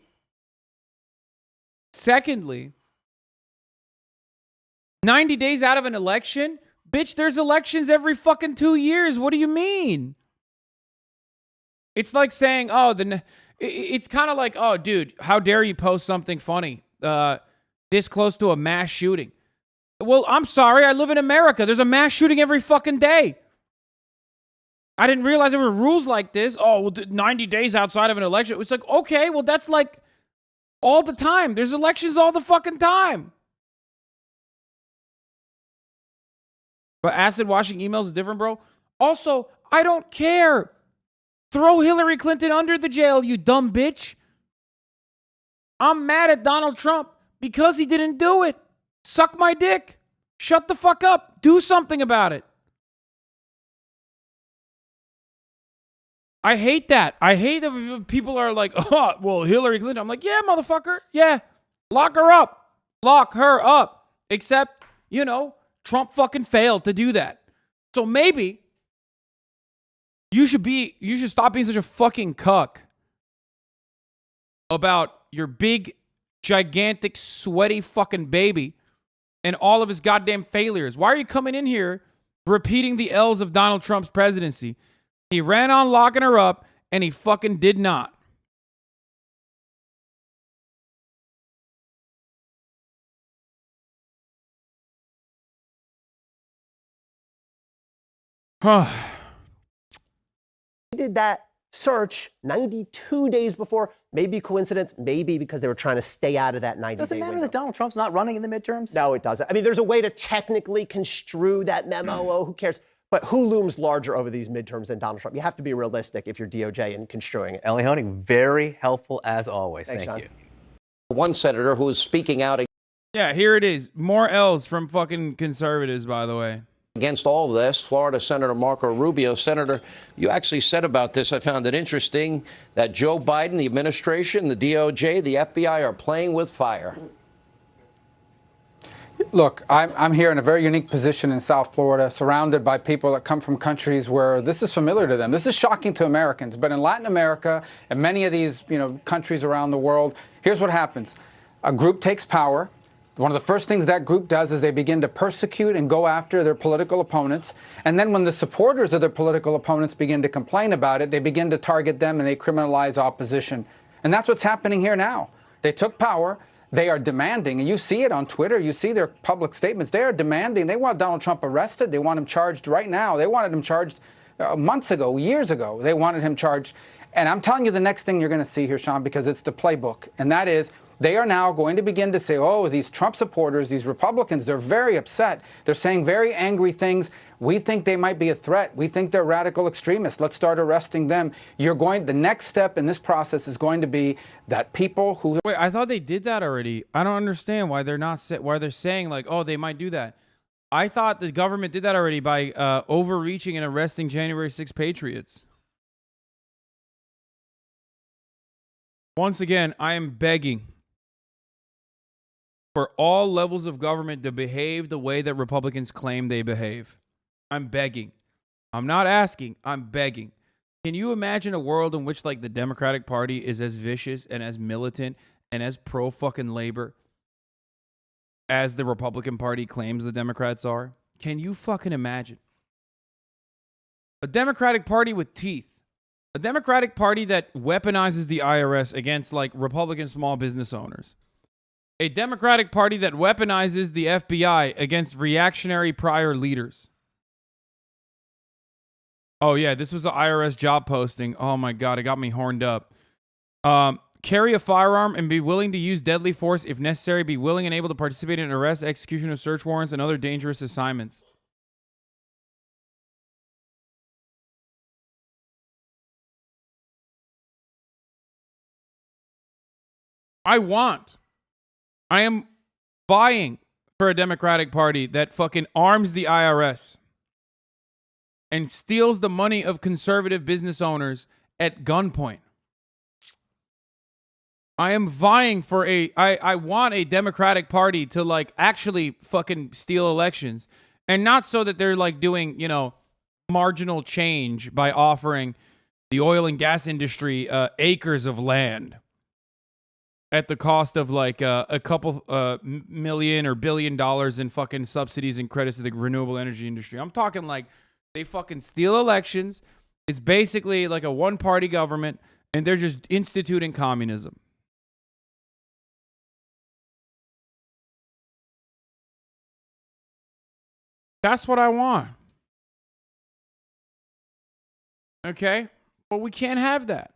90 days out of an election? Bitch, there's elections every fucking 2 years. What do you mean? It's like saying, it's kind of like, oh, dude, how dare you post something funny this close to a mass shooting? Well, I'm sorry. I live in America. There's a mass shooting every fucking day. I didn't realize there were rules like this. Oh, well, 90 days outside of an election. It's like, okay, well, that's like all the time. There's elections all the fucking time. But acid washing emails is different, bro. Also, I don't care. Throw Hillary Clinton under the jail, you dumb bitch. I'm mad at Donald Trump because he didn't do it. Suck my dick. Shut the fuck up. Do something about it. I hate that. I hate that people are like, oh, well, Hillary Clinton. I'm like, yeah, motherfucker. Yeah. Lock her up. Lock her up. Except, you know, Trump fucking failed to do that. So maybe you should stop being such a fucking cuck about your big, gigantic, sweaty fucking baby and all of his goddamn failures. Why are you coming in here repeating the L's of Donald Trump's presidency? He ran on locking her up, and he fucking did not. He did that search 92 days before. Maybe coincidence, maybe because they were trying to stay out of that 90-day window. Does it matter that Donald Trump's not running in the midterms? No, it doesn't. I mean, there's a way to technically construe that memo. Oh, who cares? But who looms larger over these midterms than Donald Trump? You have to be realistic if you're DOJ in construing it. Ellie Honig, very helpful as always. Thanks, Thank Sean. you. One senator who is speaking out Yeah, here it is. More L's from fucking conservatives, by the way. against all of this, Florida Senator Marco Rubio. Senator, you actually said about this, I found it interesting, that Joe Biden, the administration, the DOJ, the FBI are playing with fire. Look, I'm here in a very unique position in South Florida, surrounded by people that come from countries where this is familiar to them. This is shocking to Americans, but in Latin America and many of these, countries around the world, here's what happens. A group takes power. One of the first things that group does is they begin to persecute and go after their political opponents. And then when the supporters of their political opponents begin to complain about it, they begin to target them and they criminalize opposition. And that's what's happening here now. They took power. They are demanding, and you see it on Twitter, you see their public statements, they are demanding, they want Donald Trump arrested, they want him charged right now. They wanted him charged months ago, years ago, they wanted him charged. And I'm telling you the next thing you're going to see here, Sean, because it's the playbook, and that is they are now going to begin to say, oh, these Trump supporters, these Republicans, they're very upset. They're saying very angry things. We think they might be a threat. We think they're radical extremists. Let's start arresting them. The next step in this process is going to be that people who... Wait, I thought they did that already. I don't understand why they're not why they're saying like, oh, they might do that. I thought the government did that already by overreaching and arresting January 6 patriots. Once again, I am begging for all levels of government to behave the way that Republicans claim they behave. I'm begging. I'm not asking. I'm begging. Can you imagine a world in which like the Democratic Party is as vicious and as militant and as pro fucking labor as the Republican Party claims the Democrats are? Can you fucking imagine? A Democratic Party with teeth. A Democratic Party that weaponizes the IRS against like Republican small business owners. A Democratic Party that weaponizes the FBI against reactionary prior leaders. Oh, yeah, this was an IRS job posting. Oh, my God, it got me horned up. Carry a firearm and be willing to use deadly force if necessary. Be willing and able to participate in arrest, execution of search warrants, and other dangerous assignments. I am vying for a Democratic Party that fucking arms the IRS and steals the money of conservative business owners at gunpoint. I am vying for I want a Democratic Party to like actually fucking steal elections, and not so that they're like doing, marginal change by offering the oil and gas industry acres of land at the cost of like a couple million or $1 billion in fucking subsidies and credits to the renewable energy industry. I'm talking like they fucking steal elections. It's basically like a one-party government, and they're just instituting communism. That's what I want. Okay? But we can't have that.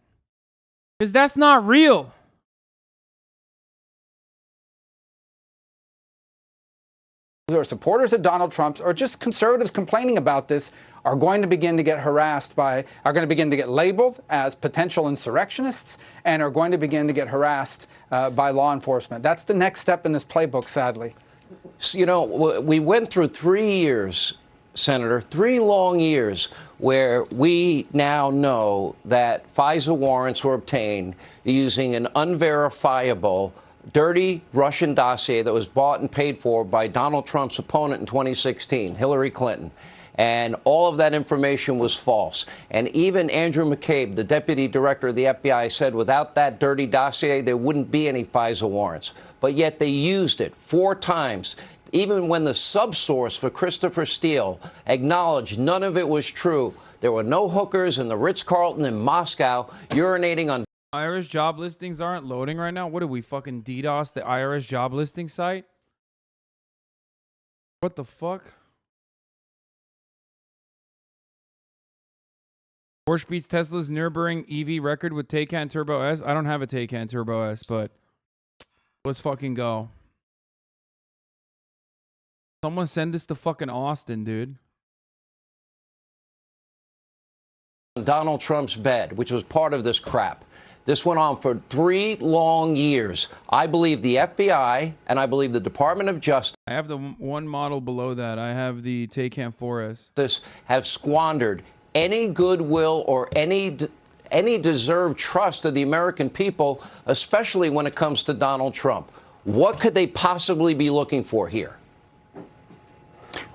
Because that's not real. who are supporters of Donald Trump or just conservatives complaining about this are going to begin to get harassed are going to begin to get labeled as potential insurrectionists and are going to begin to get harassed by law enforcement. That's the next step in this playbook, sadly. So, you know, we went through 3 years, Senator, 3 long years where we now know that FISA warrants were obtained using an unverifiable dirty Russian dossier that was bought and paid for by Donald Trump's opponent in 2016, Hillary Clinton. And all of that information was false. And even Andrew McCabe, the deputy director of the FBI, said without that dirty dossier, there wouldn't be any FISA warrants. But yet they used it 4 times. Even when the subsource for Christopher Steele acknowledged none of it was true. There were no hookers in the Ritz-Carlton in Moscow urinating on IRS job listings aren't loading right now. What did we fucking DDoS the IRS job listing site? What the fuck? Porsche beats Tesla's Nürburgring EV record with Taycan Turbo S. I don't have a Taycan Turbo S, but let's fucking go. Someone send this to fucking Austin, dude. Donald Trump's bed, which was part of this crap. This went on for 3 long years. I believe the FBI and I believe the Department of Justice. I have the one model below that. I have the Taycan 4S. Have squandered any goodwill or any deserved trust of the American people, especially when it comes to Donald Trump. What could they possibly be looking for here?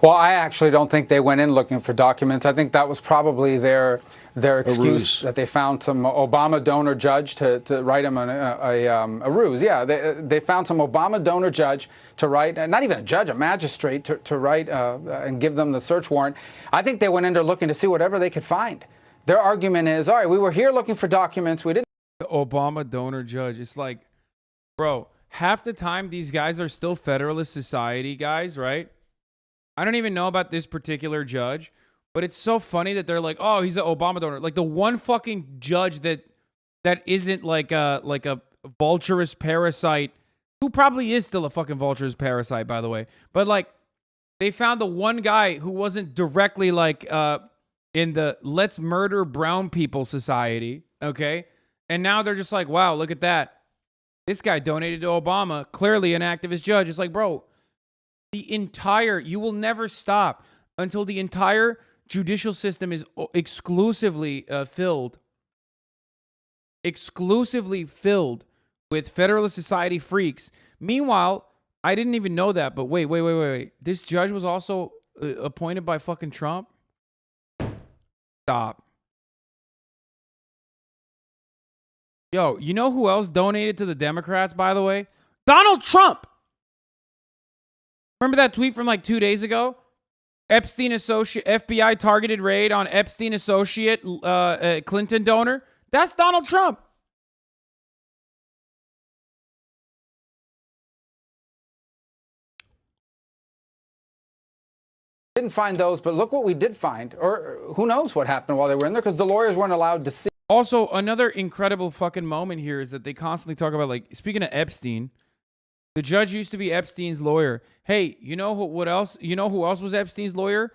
Well, I actually don't think they went in looking for documents. I think that was probably their excuse that they found some Obama donor judge to write him a ruse. Yeah, they found some Obama donor judge to write, not even a judge, a magistrate to write and give them the search warrant. I think they went in there looking to see whatever they could find. Their argument is, all right, we were here looking for documents. We didn't. The Obama donor judge. It's like, bro, half the time these guys are still Federalist Society guys, right? I don't even know about this particular judge, but it's so funny that they're like, oh, he's an Obama donor. Like the one fucking judge that isn't like a vulturous parasite, who probably is still a fucking vulturous parasite, by the way. But like, they found the one guy who wasn't directly like in the let's murder brown people society, okay? And now they're just like, wow, look at that. This guy donated to Obama, clearly an activist judge. It's like, bro, you will never stop until the entire judicial system is exclusively filled with Federalist Society freaks. Meanwhile, I didn't even know that, but wait. This judge was also appointed by fucking Trump? Stop. Yo, you know who else donated to the Democrats, by the way? Donald Trump! Remember that tweet from like 2 days ago? Epstein associate, FBI targeted raid on Epstein associate, Clinton donor. That's Donald Trump. Didn't find those, but look what we did find. Or who knows what happened while they were in there, because the lawyers weren't allowed to see. Also, another incredible fucking moment here is that they constantly talk about, like, speaking of Epstein, the judge used to be Epstein's lawyer. Hey, you know what else? You know who else was Epstein's lawyer?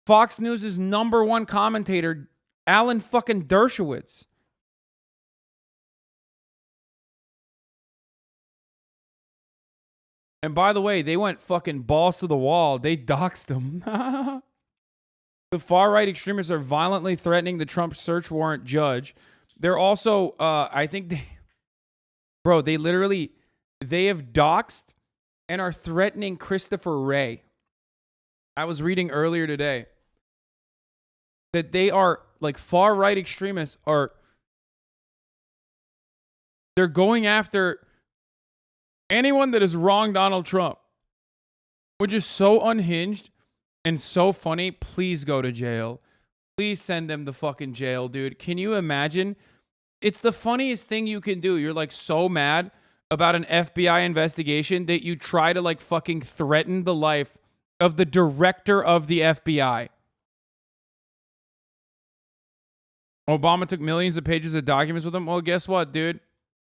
Fox News' #1 commentator, Alan fucking Dershowitz. And by the way, they went fucking balls to the wall. They doxed him. The far-right extremists are violently threatening the Trump search warrant judge. They're also, I think they have doxed and are threatening Christopher Wray. I was reading earlier today that they are, like, far-right extremists they're going after anyone that has wronged Donald Trump, which is so unhinged and so funny. Please go to jail. Please send them to fucking jail, dude. Can you imagine? It's the funniest thing you can do. You're like so mad about an FBI investigation that you try to like fucking threaten the life of the director of the FBI. Obama took millions of pages of documents with him. Well, guess what, dude?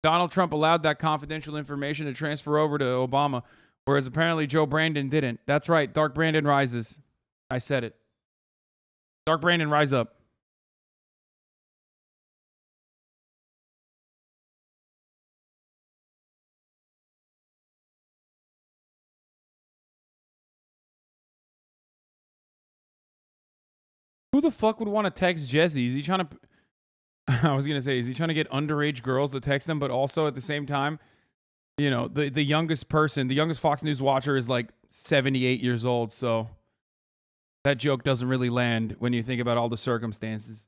Donald Trump allowed that confidential information to transfer over to Obama. Whereas apparently Joe Brandon didn't. That's right. Dark Brandon rises. I said it. Dark Brandon, rise up. Who the fuck would want to text Jesse? Is he trying to... I was going to say, is he trying to get underage girls to text them, but also at the same time, you know, the youngest person, the youngest Fox News watcher is like 78 years old, so that joke doesn't really land when you think about all the circumstances.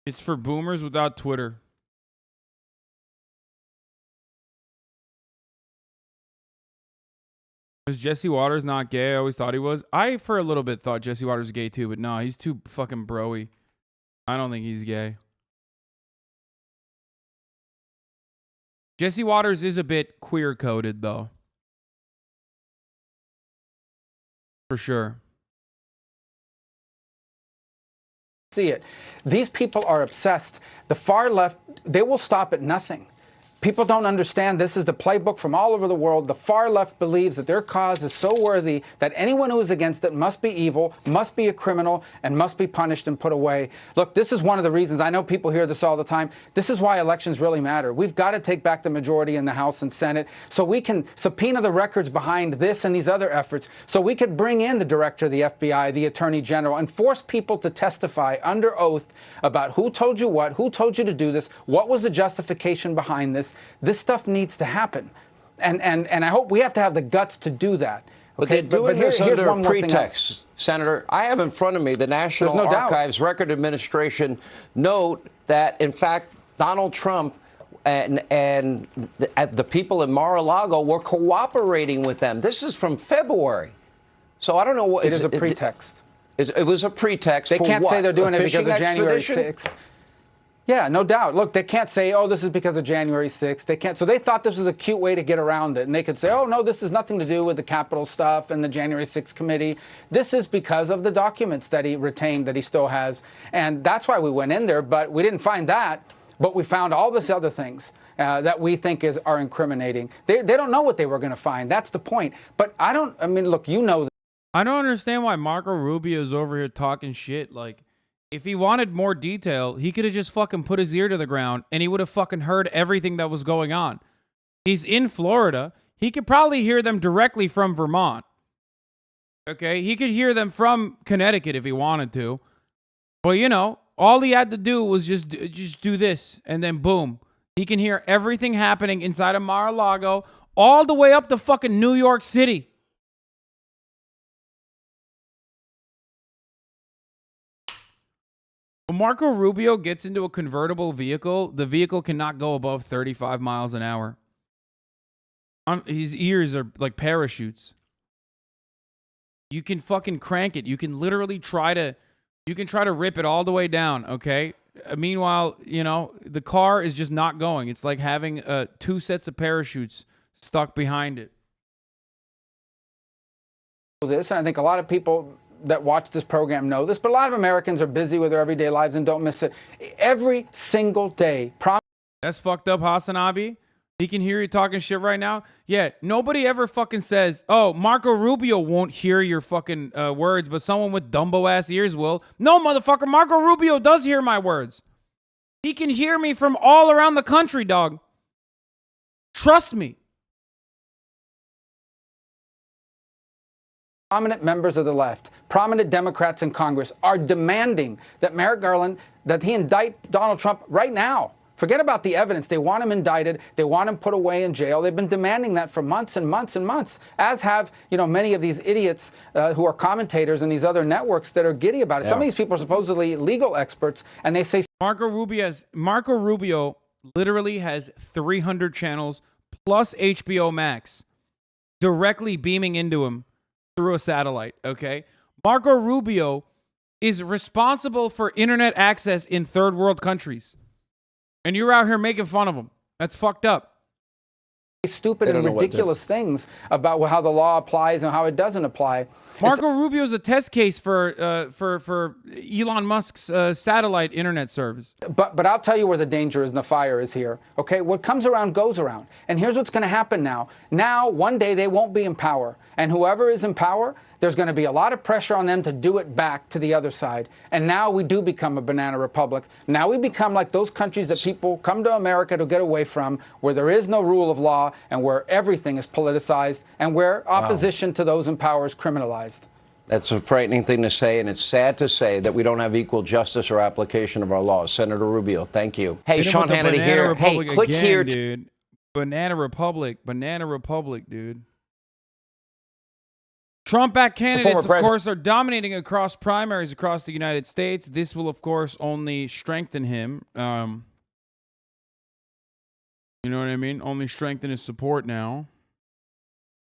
It's for boomers without Twitter. Is Jesse Waters not gay? I always thought he was. I, for a little bit, thought Jesse Waters was gay too, but no, he's too fucking bro-y. I don't think he's gay. Jesse Waters is a bit queer-coded, though. For sure. See it. These people are obsessed. The far left, they will stop at nothing. People don't understand this is the playbook from all over the world. The far left believes that their cause is so worthy that anyone who is against it must be evil, must be a criminal, and must be punished and put away. Look, this is one of the reasons. I know people hear this all the time. This is why elections really matter. We've got to take back the majority in the House and Senate so we can subpoena the records behind this and these other efforts, so we could bring in the director of the FBI, the Attorney General, and force people to testify under oath about who told you what, who told you to do this, what was the justification behind this. This stuff needs to happen. And I hope we have to have the guts to do that. But they're doing this under a pretext, Senator. I have in front of me the National Archives Record Administration note that, in fact, Donald Trump and the people in Mar-a-Lago were cooperating with them. This is from February. So I don't know what... It is a pretext. It was a pretext for what? They can't say they're doing it because of January 6th. Yeah, no doubt. Look, they can't say, oh, this is because of January 6th. They can't. So they thought this was a cute way to get around it. And they could say, oh, no, this has nothing to do with the Capitol stuff and the January 6th committee. This is because of the documents that he retained that he still has. And that's why we went in there. But we didn't find that. But we found all this other things that we think are incriminating. They don't know what they were going to find. That's the point. But I mean, look, you know. I don't understand why Marco Rubio's over here talking shit. Like, if he wanted more detail, he could have just fucking put his ear to the ground and he would have fucking heard everything that was going on. He's in Florida. He could probably hear them directly from Vermont. Okay? He could hear them from Connecticut if he wanted to. But, you know, all he had to do was just do this and then boom. He can hear everything happening inside of Mar-a-Lago all the way up to fucking New York City. When Marco Rubio gets into a convertible vehicle, the vehicle cannot go above 35 miles an hour. His ears are like parachutes. You can fucking crank it. You can literally try to rip it all the way down, okay? Meanwhile, you know, the car is just not going. It's like having 2 sets of parachutes stuck behind it. This, and I think a lot of people that watch this program know this, but a lot of Americans are busy with their everyday lives and don't miss it. Every single day. That's fucked up, HasanAbi. He can hear you talking shit right now. Yeah, nobody ever fucking says, oh, Marco Rubio won't hear your fucking words, but someone with Dumbo-ass ears will. No, motherfucker, Marco Rubio does hear my words. He can hear me from all around the country, dog. Trust me. Prominent members of the left, prominent Democrats in Congress are demanding that Merrick Garland, that he indict Donald Trump right now. Forget about the evidence. They want him indicted. They want him put away in jail. They've been demanding that for months and months and months, as have, you know, many of these idiots who are commentators in these other networks that are giddy about it. Yeah. Some of these people are supposedly legal experts, and they say Marco Rubio literally has 300 channels plus HBO Max directly beaming into him through a satellite, okay? Marco Rubio is responsible for internet access in third world countries. And you're out here making fun of him. That's fucked up. stupid and ridiculous things about how the law applies and how it doesn't apply. Marco Rubio is a test case for Elon Musk's satellite internet service. But I'll tell you where the danger is and the fire is here. Okay, what comes around goes around. And here's what's going to happen now. Now, one day they won't be in power. And whoever is in power, there's going to be a lot of pressure on them to do it back to the other side. And now we do become a banana republic. Now we become like those countries that people come to America to get away from, where there is no rule of law and where everything is politicized and where opposition to those in power is criminalized. That's a frightening thing to say, and it's sad to say that we don't have equal justice or application of our laws. Senator Rubio, thank you. Hey, Sean Hannity here. Hey, click again, here. Dude. Banana Republic, dude. Trump-backed candidates, of course, are dominating across primaries across the United States. This will, of course, only strengthen him. You know what I mean? Only strengthen his support now.